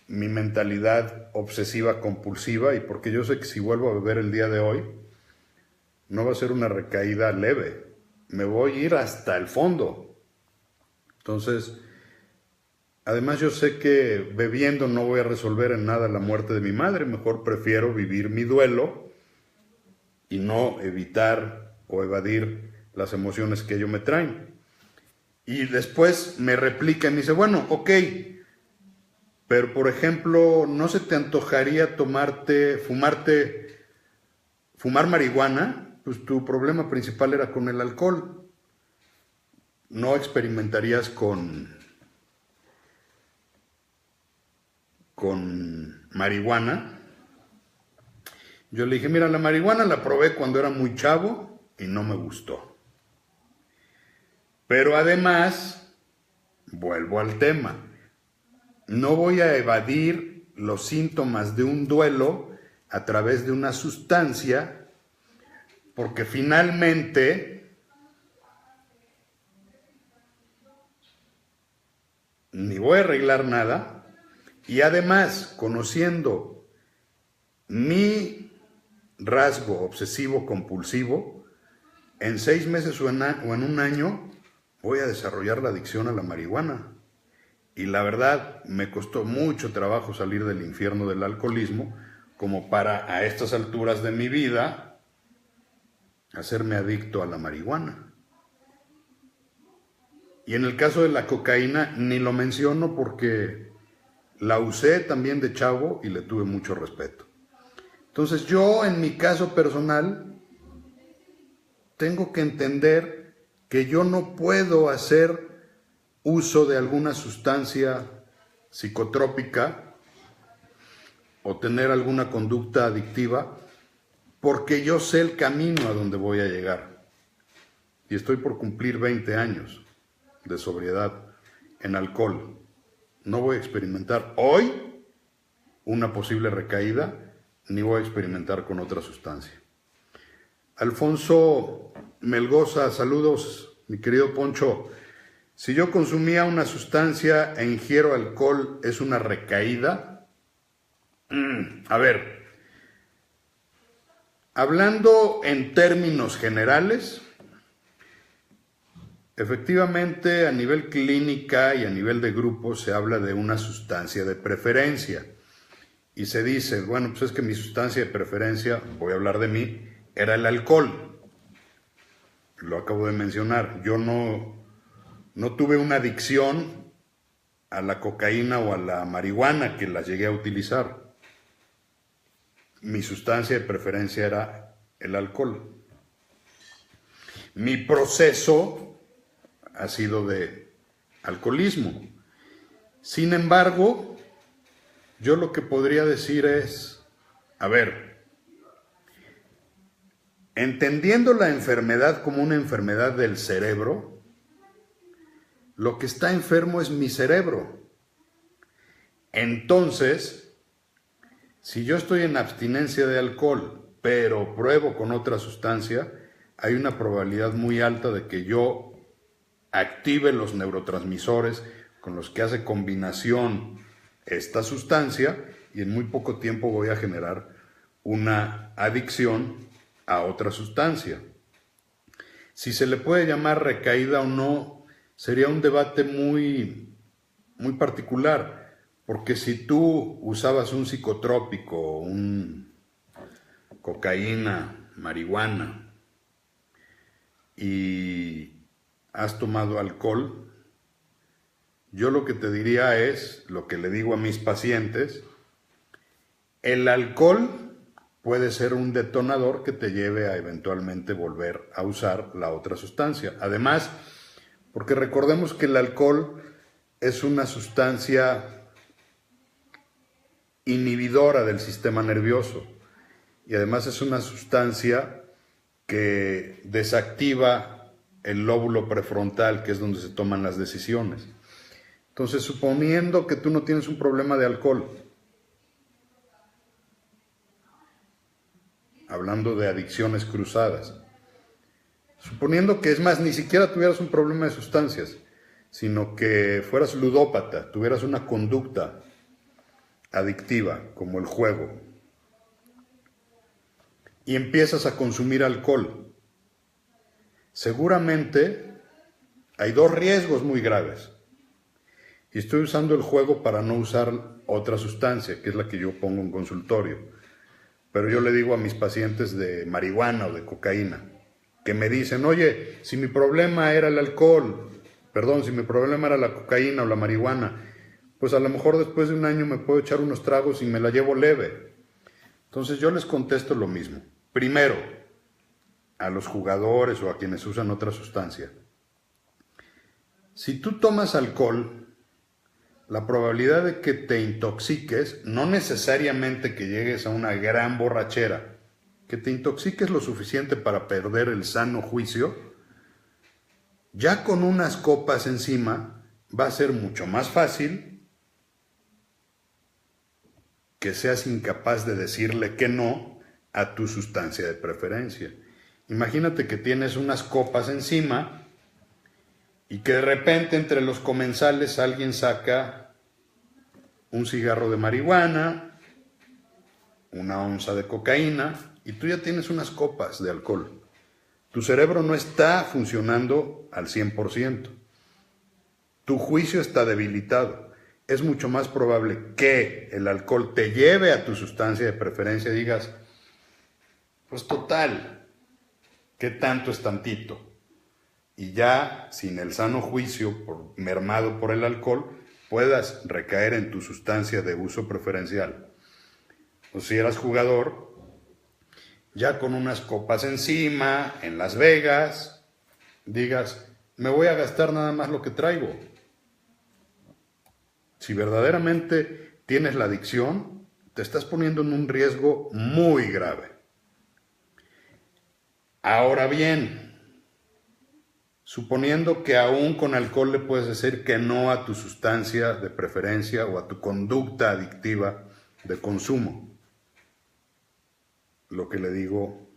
mi mentalidad obsesiva compulsiva y porque yo sé que si vuelvo a beber el día de hoy no va a ser una recaída leve, me voy a ir hasta el fondo. Entonces, además yo sé que bebiendo no voy a resolver en nada la muerte de mi madre, mejor prefiero vivir mi duelo y no evitar o evadir las emociones que ello me traen. Y después me replica y me dice, bueno, ok, pero por ejemplo, ¿no se te antojaría fumar marihuana? Pues tu problema principal era con el alcohol. ¿No experimentarías con marihuana? Yo le dije, mira, la marihuana la probé cuando era muy chavo y no me gustó. Pero además, vuelvo al tema, no voy a evadir los síntomas de un duelo a través de una sustancia, porque finalmente ni voy a arreglar nada, y además, conociendo mi rasgo obsesivo compulsivo, en 6 meses o en un año voy a desarrollar la adicción a la marihuana. Y la verdad, me costó mucho trabajo salir del infierno del alcoholismo como para, a estas alturas de mi vida, hacerme adicto a la marihuana. Y en el caso de la cocaína, ni lo menciono porque la usé también de chavo y le tuve mucho respeto. Entonces yo, en mi caso personal, tengo que entender que yo no puedo hacer uso de alguna sustancia psicotrópica o tener alguna conducta adictiva porque yo sé el camino a donde voy a llegar. Y estoy por cumplir 20 años de sobriedad en alcohol. No voy a experimentar hoy una posible recaída, ni voy a experimentar con otra sustancia. Alfonso Melgoza, saludos, mi querido Poncho. Si yo consumía una sustancia e ingiero alcohol, ¿es una recaída? A ver, hablando en términos generales, efectivamente a nivel clínica y a nivel de grupo se habla de una sustancia de preferencia. Y se dice, bueno, pues es que mi sustancia de preferencia, voy a hablar de mí, era el alcohol. Lo acabo de mencionar. Yo no tuve una adicción a la cocaína o a la marihuana que las llegué a utilizar. Mi sustancia de preferencia era el alcohol. Mi proceso ha sido de alcoholismo. Sin embargo, yo lo que podría decir es, a ver, entendiendo la enfermedad como una enfermedad del cerebro, lo que está enfermo es mi cerebro. Entonces, si yo estoy en abstinencia de alcohol, pero pruebo con otra sustancia, hay una probabilidad muy alta de que yo active los neurotransmisores con los que hace combinación esta sustancia y en muy poco tiempo voy a generar una adicción a otra sustancia. Si se le puede llamar recaída o no, sería un debate muy particular, porque si tú usabas un psicotrópico, cocaína, marihuana, y has tomado alcohol, yo lo que te diría es, lo que le digo a mis pacientes, el alcohol puede ser un detonador que te lleve a eventualmente volver a usar la otra sustancia. Además, porque recordemos que el alcohol es una sustancia inhibidora del sistema nervioso y además es una sustancia que desactiva el lóbulo prefrontal, que es donde se toman las decisiones. Entonces, suponiendo que tú no tienes un problema de alcohol, hablando de adicciones cruzadas, suponiendo que es más, ni siquiera tuvieras un problema de sustancias, sino que fueras ludópata, tuvieras una conducta adictiva como el juego, y empiezas a consumir alcohol, seguramente hay dos riesgos muy graves. Y estoy usando el juego para no usar otra sustancia, que es la que yo pongo en consultorio. Pero yo le digo a mis pacientes de marihuana o de cocaína, que me dicen, oye, si mi problema era el alcohol, si mi problema era la cocaína o la marihuana, pues a lo mejor después de un año me puedo echar unos tragos y me la llevo leve. Entonces yo les contesto lo mismo. Primero, a los jugadores o a quienes usan otra sustancia. Si tú tomas alcohol, la probabilidad de que te intoxiques, no necesariamente que llegues a una gran borrachera, que te intoxiques lo suficiente para perder el sano juicio, ya con unas copas encima va a ser mucho más fácil que seas incapaz de decirle que no a tu sustancia de preferencia. Imagínate que tienes unas copas encima y que de repente entre los comensales alguien saca un cigarro de marihuana, una onza de cocaína, y tú ya tienes unas copas de alcohol. Tu cerebro no está funcionando al 100%. Tu juicio está debilitado. Es mucho más probable que el alcohol te lleve a tu sustancia de preferencia y digas, pues total, ¿qué tanto es tantito? Y ya, sin el sano juicio mermado por el alcohol, puedas recaer en tu sustancia de uso preferencial. O si eras jugador, ya con unas copas encima, en Las Vegas, digas, me voy a gastar nada más lo que traigo. Si verdaderamente tienes la adicción, te estás poniendo en un riesgo muy grave. Ahora bien, suponiendo que aún con alcohol le puedes decir que no a tu sustancia de preferencia o a tu conducta adictiva de consumo. Lo que le digo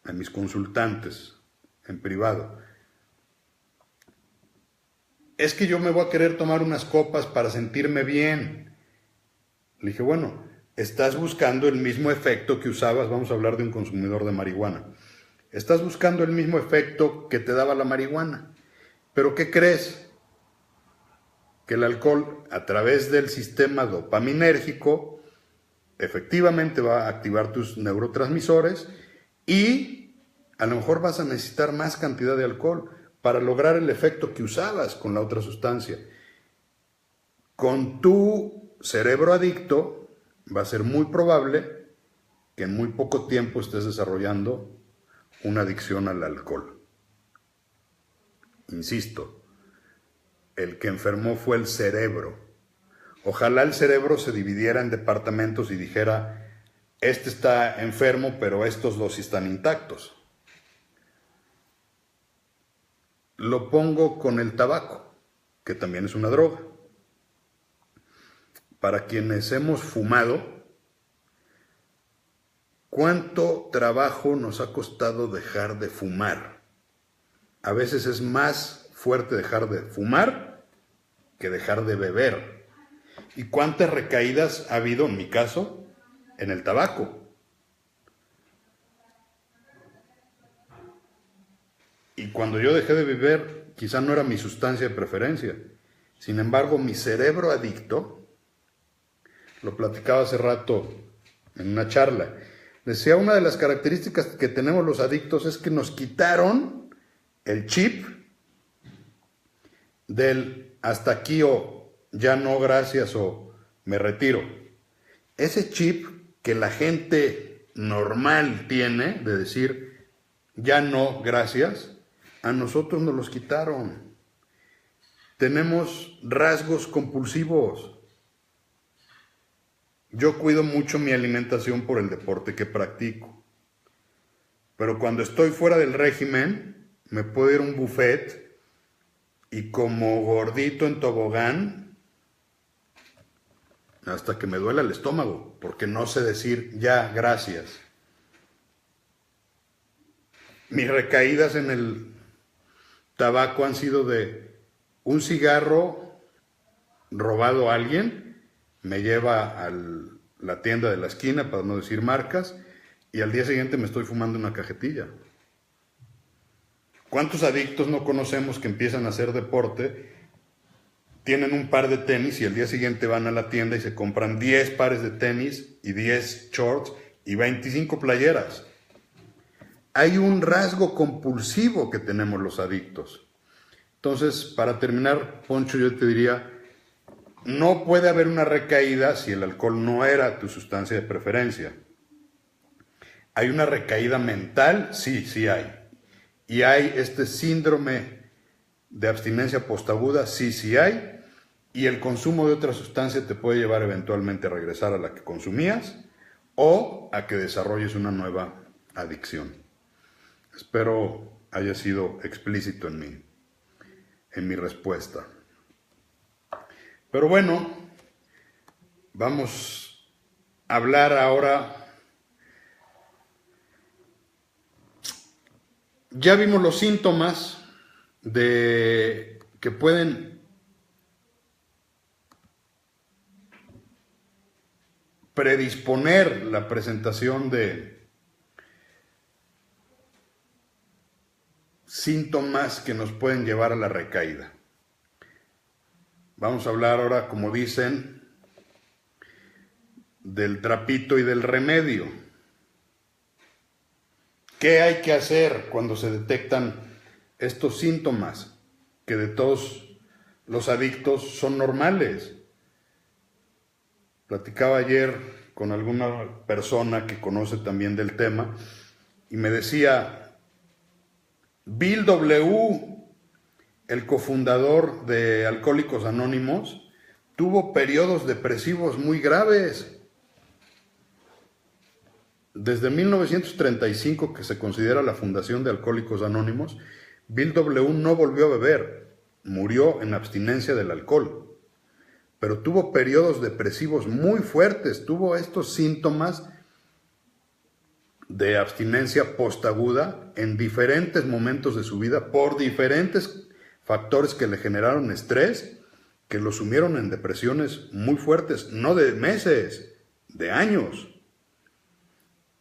a mis consultantes en privado. Es que yo me voy a querer tomar unas copas para sentirme bien. Le dije, bueno, estás buscando el mismo efecto que usabas, vamos a hablar de un consumidor de marihuana, estás buscando el mismo efecto que te daba la marihuana, pero ¿qué crees? Que el alcohol, a través del sistema dopaminérgico, efectivamente va a activar tus neurotransmisores y a lo mejor vas a necesitar más cantidad de alcohol para lograr el efecto que usabas con la otra sustancia. Con tu cerebro adicto va a ser muy probable que en muy poco tiempo estés desarrollando una adicción al alcohol. Insisto, el que enfermó fue el cerebro. Ojalá el cerebro se dividiera en departamentos y dijera, este está enfermo, pero estos dos están intactos. Lo pongo con el tabaco, que también es una droga. Para quienes hemos fumado, ¿cuánto trabajo nos ha costado dejar de fumar? A veces es más fuerte dejar de fumar que dejar de beber. ¿Y cuántas recaídas ha habido, en mi caso, en el tabaco? Y cuando yo dejé de beber, quizá no era mi sustancia de preferencia. Sin embargo, mi cerebro adicto, lo platicaba hace rato en una charla, decía, una de las características que tenemos los adictos es que nos quitaron el chip del hasta aquí o ya no gracias o me retiro. Ese chip que la gente normal tiene de decir ya no gracias, a nosotros nos los quitaron. Tenemos rasgos compulsivos. Yo cuido mucho mi alimentación por el deporte que practico. Pero cuando estoy fuera del régimen, me puedo ir a un buffet y como gordito en tobogán, hasta que me duela el estómago, porque no sé decir ya, gracias. Mis recaídas en el tabaco han sido de un cigarro robado a alguien, me lleva a la tienda de la esquina, para no decir marcas, y al día siguiente me estoy fumando una cajetilla. ¿Cuántos adictos no conocemos que empiezan a hacer deporte, tienen un par de tenis y al día siguiente van a la tienda y se compran 10 pares de tenis y 10 shorts y 25 playeras? Hay un rasgo compulsivo que tenemos los adictos. Entonces, para terminar, Poncho, yo te diría, no puede haber una recaída si el alcohol no era tu sustancia de preferencia. ¿Hay una recaída mental? Sí, sí hay. ¿Y hay este síndrome de abstinencia postaguda? Sí, sí hay. ¿Y el consumo de otra sustancia te puede llevar eventualmente a regresar a la que consumías o a que desarrolles una nueva adicción? Espero haya sido explícito en mi respuesta. Pero bueno, vamos a hablar ahora. Ya vimos los síntomas que pueden predisponer la presentación de síntomas que nos pueden llevar a la recaída. Vamos a hablar ahora, como dicen, del trapito y del remedio. ¿Qué hay que hacer cuando se detectan estos síntomas que de todos los adictos son normales? Platicaba ayer con alguna persona que conoce también del tema y me decía, Bill W., el cofundador de Alcohólicos Anónimos, tuvo periodos depresivos muy graves. Desde 1935, que se considera la fundación de Alcohólicos Anónimos, Bill W. no volvió a beber, murió en abstinencia del alcohol, pero tuvo periodos depresivos muy fuertes, tuvo estos síntomas de abstinencia postaguda en diferentes momentos de su vida por diferentes factores que le generaron estrés, que lo sumieron en depresiones muy fuertes, no de meses, de años.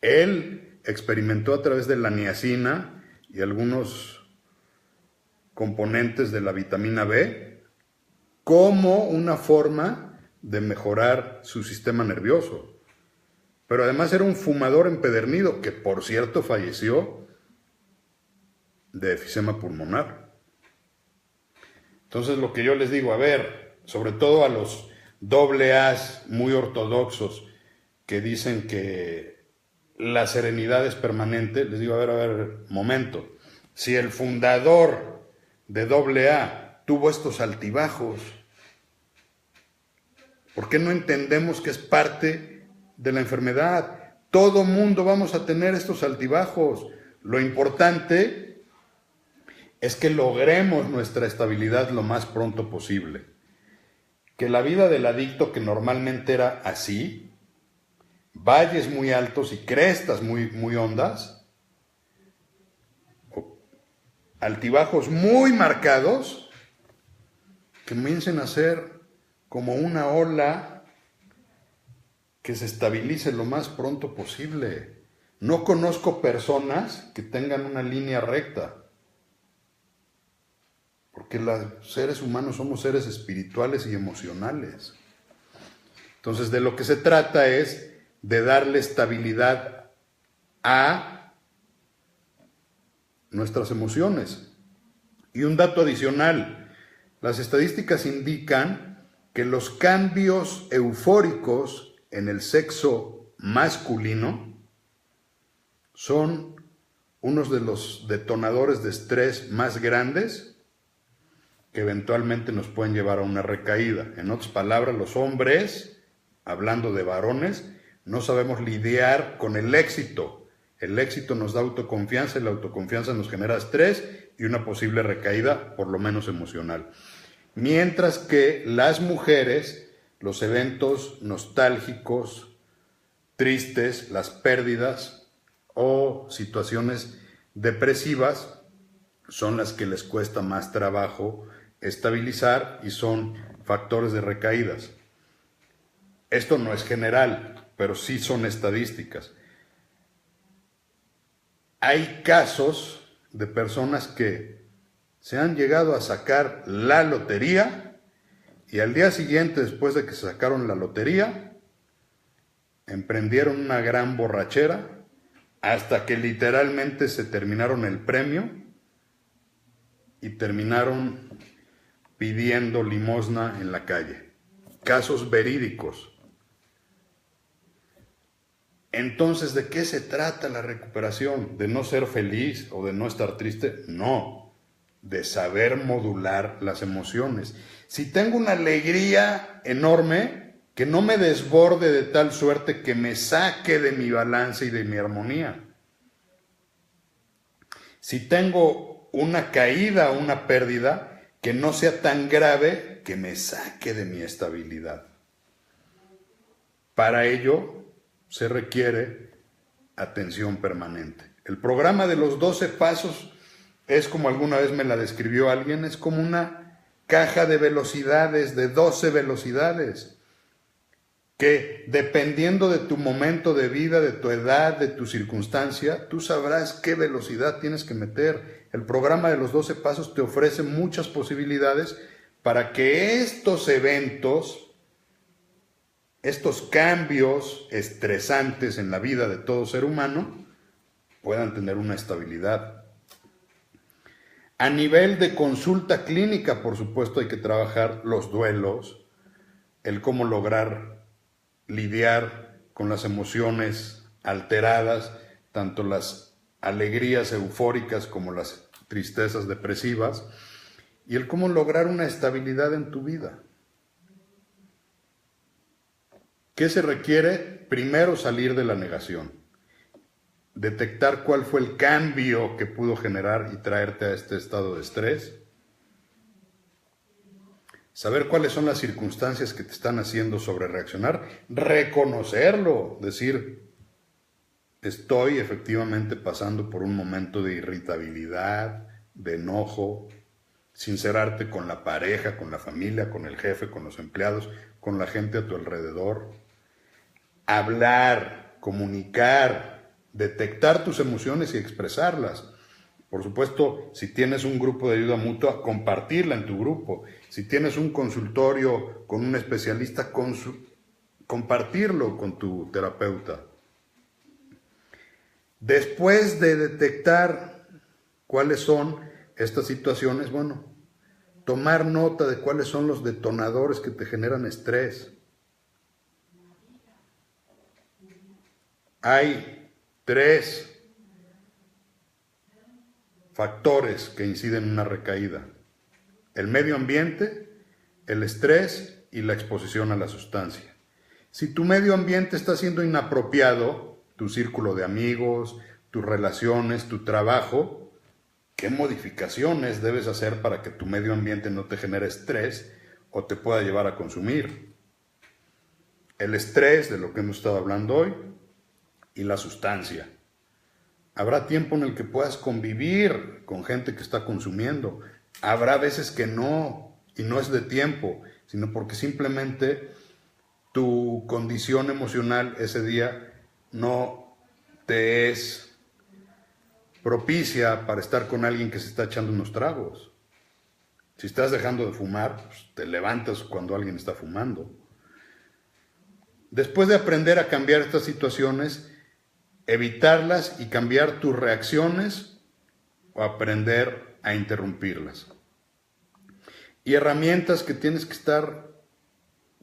Él experimentó a través de la niacina y algunos componentes de la vitamina B como una forma de mejorar su sistema nervioso. Pero además era un fumador empedernido que, por cierto, falleció de efisema pulmonar. Entonces lo que yo les digo, a ver, sobre todo a los AA muy ortodoxos que dicen que la serenidad es permanente, les digo, a ver, momento. Si el fundador de AA tuvo estos altibajos, ¿por qué no entendemos que es parte de la enfermedad? Todo mundo vamos a tener estos altibajos. Lo importante es que logremos nuestra estabilidad lo más pronto posible. Que la vida del adicto, que normalmente era así, valles muy altos y crestas muy hondas, altibajos muy marcados, que comiencen a ser como una ola que se estabilice lo más pronto posible. No conozco personas que tengan una línea recta, porque los seres humanos somos seres espirituales y emocionales. Entonces, de lo que se trata es de darle estabilidad a nuestras emociones. Y un dato adicional, las estadísticas indican que los cambios eufóricos en el sexo masculino son unos de los detonadores de estrés más grandes que eventualmente nos pueden llevar a una recaída. En otras palabras, los hombres, hablando de varones, no sabemos lidiar con el éxito. El éxito nos da autoconfianza y la autoconfianza nos genera estrés y una posible recaída, por lo menos emocional. Mientras que las mujeres, los eventos nostálgicos, tristes, las pérdidas o situaciones depresivas son las que les cuesta más trabajo estabilizar y son factores de recaídas. Esto no es general, pero sí son estadísticas. Hay casos de personas que se han llegado a sacar la lotería y al día siguiente, después de que se sacaron la lotería, emprendieron una gran borrachera hasta que literalmente se terminaron el premio y terminaron pidiendo limosna en la calle. Casos verídicos. Entonces, ¿de qué se trata la recuperación? ¿De no ser feliz o de no estar triste? No, de saber modular las emociones. Si tengo una alegría enorme, que no me desborde de tal suerte que me saque de mi balance y de mi armonía. Si tengo una caída o una pérdida, que no sea tan grave que me saque de mi estabilidad. Para ello se requiere atención permanente. El programa de los 12 pasos es, como alguna vez me la describió alguien, es como una caja de velocidades, de 12 velocidades, que dependiendo de tu momento de vida, de tu edad, de tu circunstancia, tú sabrás qué velocidad tienes que meter. El programa de los 12 pasos te ofrece muchas posibilidades para que estos eventos, estos cambios estresantes en la vida de todo ser humano puedan tener una estabilidad. A nivel de consulta clínica, por supuesto, hay que trabajar los duelos, el cómo lograr lidiar con las emociones alteradas, tanto las alegrías eufóricas como las tristezas depresivas, y el cómo lograr una estabilidad en tu vida. ¿Qué se requiere? Primero, salir de la negación. Detectar cuál fue el cambio que pudo generar y traerte a este estado de estrés. Saber cuáles son las circunstancias que te están haciendo sobrereaccionar. Reconocerlo. Decir, estoy efectivamente pasando por un momento de irritabilidad, de enojo. Sincerarte con la pareja, con la familia, con el jefe, con los empleados, con la gente a tu alrededor. hablar, comunicar, detectar tus emociones y expresarlas. Por supuesto, si tienes un grupo de ayuda mutua, compartirla en tu grupo. Si tienes un consultorio con un especialista, compartirlo con tu terapeuta. Después de detectar cuáles son estas situaciones, bueno, tomar nota de cuáles son los detonadores que te generan estrés. Hay 3 factores que inciden en una recaída: el medio ambiente, el estrés y la exposición a la sustancia. Si tu medio ambiente está siendo inapropiado, tu círculo de amigos, tus relaciones, tu trabajo, ¿qué modificaciones debes hacer para que tu medio ambiente no te genere estrés o te pueda llevar a consumir? El estrés, de lo que hemos estado hablando hoy, y la sustancia. Habrá tiempo en el que puedas convivir con gente que está consumiendo. Habrá veces que no, y no es de tiempo, sino porque simplemente tu condición emocional ese día no te es propicia para estar con alguien que se está echando unos tragos. Si estás dejando de fumar, pues te levantas cuando alguien está fumando. Después de aprender a cambiar estas situaciones, evitarlas y cambiar tus reacciones o aprender a interrumpirlas. Y herramientas que tienes que estar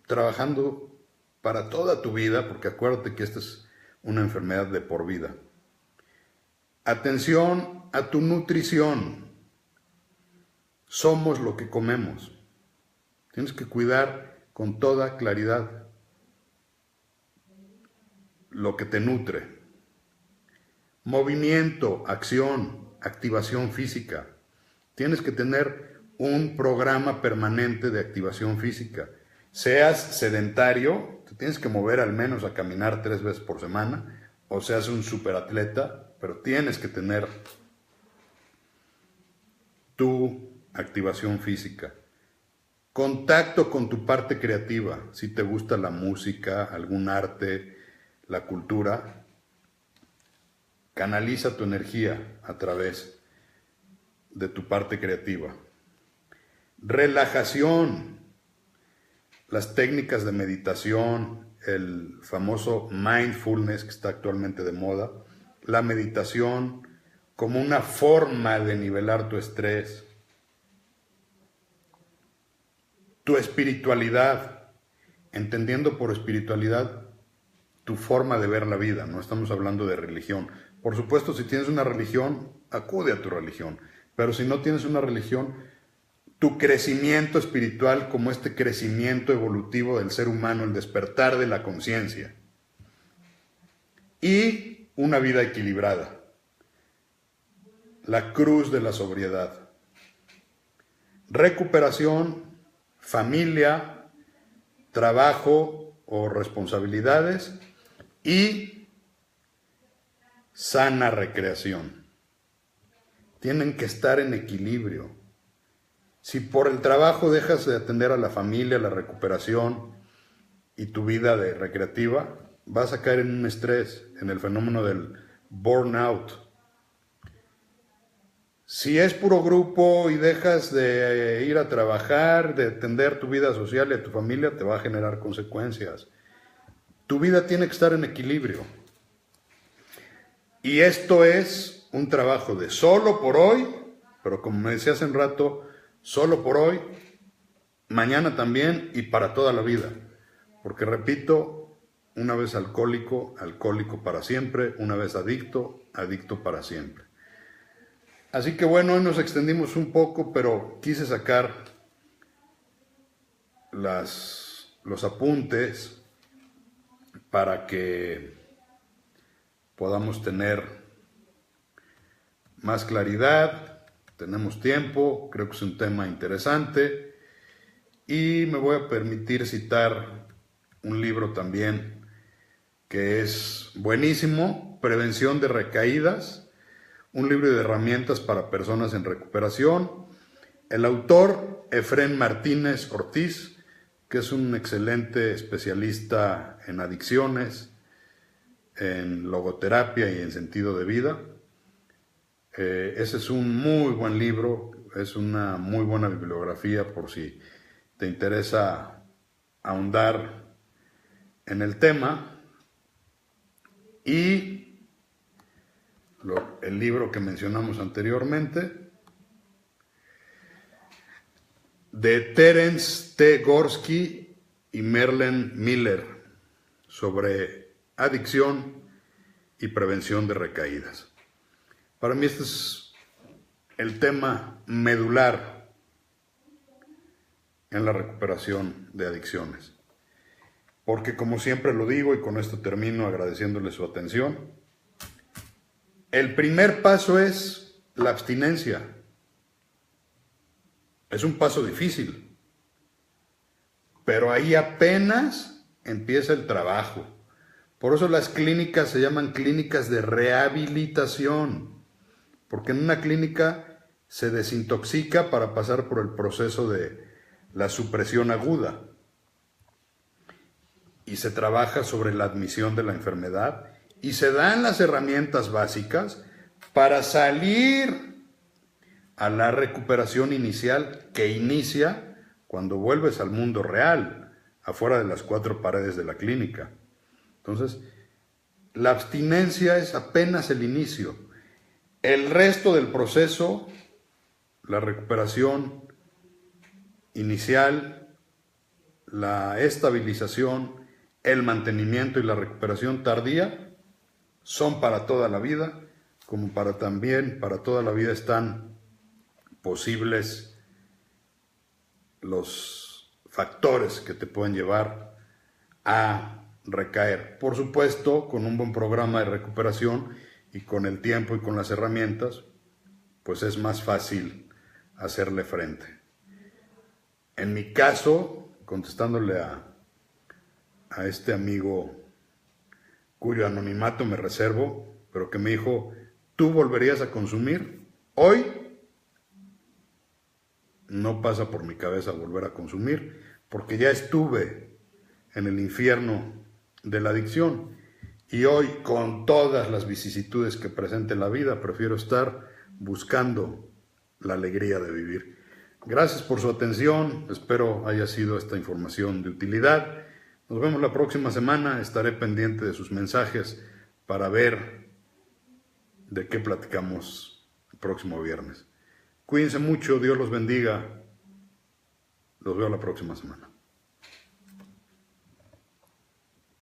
trabajando para toda tu vida, porque acuérdate que esta es una enfermedad de por vida. Atención a tu nutrición. Somos lo que comemos. Tienes que cuidar con toda claridad lo que te nutre. Movimiento, acción, activación física. Tienes que tener un programa permanente de activación física. Seas sedentario, te tienes que mover al menos a caminar 3 veces por semana, o seas un superatleta, pero tienes que tener tu activación física. Contacto con tu parte creativa. Si te gusta la música, algún arte, la cultura, canaliza tu energía a través de tu parte creativa. Relajación. Las técnicas de meditación, el famoso mindfulness que está actualmente de moda, la meditación como una forma de nivelar tu estrés. Tu espiritualidad, entendiendo por espiritualidad tu forma de ver la vida, no estamos hablando de religión. Por supuesto, si tienes una religión, acude a tu religión, pero si no tienes una religión, tu crecimiento espiritual como este crecimiento evolutivo del ser humano, el despertar de la conciencia. Y una vida equilibrada, la cruz de la sobriedad. Recuperación, familia, trabajo o responsabilidades y sana recreación. Tienen que estar en equilibrio. Si por el trabajo dejas de atender a la familia, la recuperación y tu vida recreativa, vas a caer en un estrés, en el fenómeno del burnout. Si es puro grupo y dejas de ir a trabajar, de atender tu vida social y a tu familia, te va a generar consecuencias. Tu vida tiene que estar en equilibrio. Y esto es un trabajo de solo por hoy, pero como me decía hace un rato, solo por hoy, mañana también y para toda la vida. Porque repito, una vez alcohólico, alcohólico para siempre, una vez adicto, adicto para siempre. Así que bueno, hoy nos extendimos un poco, pero quise sacar los apuntes para que podamos tener más claridad. Tenemos tiempo, creo que es un tema interesante y me voy a permitir citar un libro también que es buenísimo, Prevención de Recaídas, un libro de herramientas para personas en recuperación. El autor, Efrén Martínez Ortiz, que es un excelente especialista en adicciones, en logoterapia y en sentido de vida. Ese es un muy buen libro, es una muy buena bibliografía por si te interesa ahondar en el tema. Y el libro que mencionamos anteriormente, de Terence T. Gorski y Merlin Miller, sobre adicción y prevención de recaídas. Para mí este es el tema medular en la recuperación de adicciones. Porque como siempre lo digo, y con esto termino agradeciéndole su atención, el primer paso es la abstinencia. Es un paso difícil, pero ahí apenas empieza el trabajo. Por eso las clínicas se llaman clínicas de rehabilitación, porque en una clínica se desintoxica para pasar por el proceso de la supresión aguda y se trabaja sobre la admisión de la enfermedad y se dan las herramientas básicas para salir a la recuperación inicial que inicia cuando vuelves al mundo real, afuera de las cuatro paredes de la clínica. Entonces, la abstinencia es apenas el inicio. El resto del proceso, la recuperación inicial, la estabilización, el mantenimiento y la recuperación tardía, son para toda la vida, como también para toda la vida están posibles los factores que te pueden llevar a recaer. Por supuesto, con un buen programa de recuperación y con el tiempo y con las herramientas, pues es más fácil hacerle frente. En mi caso, contestándole a este amigo cuyo anonimato me reservo, pero que me dijo, ¿tú volverías a consumir? Hoy no pasa por mi cabeza volver a consumir, porque ya estuve en el infierno de la adicción y hoy, con todas las vicisitudes que presenta la vida, prefiero estar buscando la alegría de vivir. Gracias por su atención, espero haya sido esta información de utilidad. Nos vemos la próxima semana, estaré pendiente de sus mensajes para ver de qué platicamos el próximo viernes. Cuídense mucho, Dios los bendiga. Los veo la próxima semana.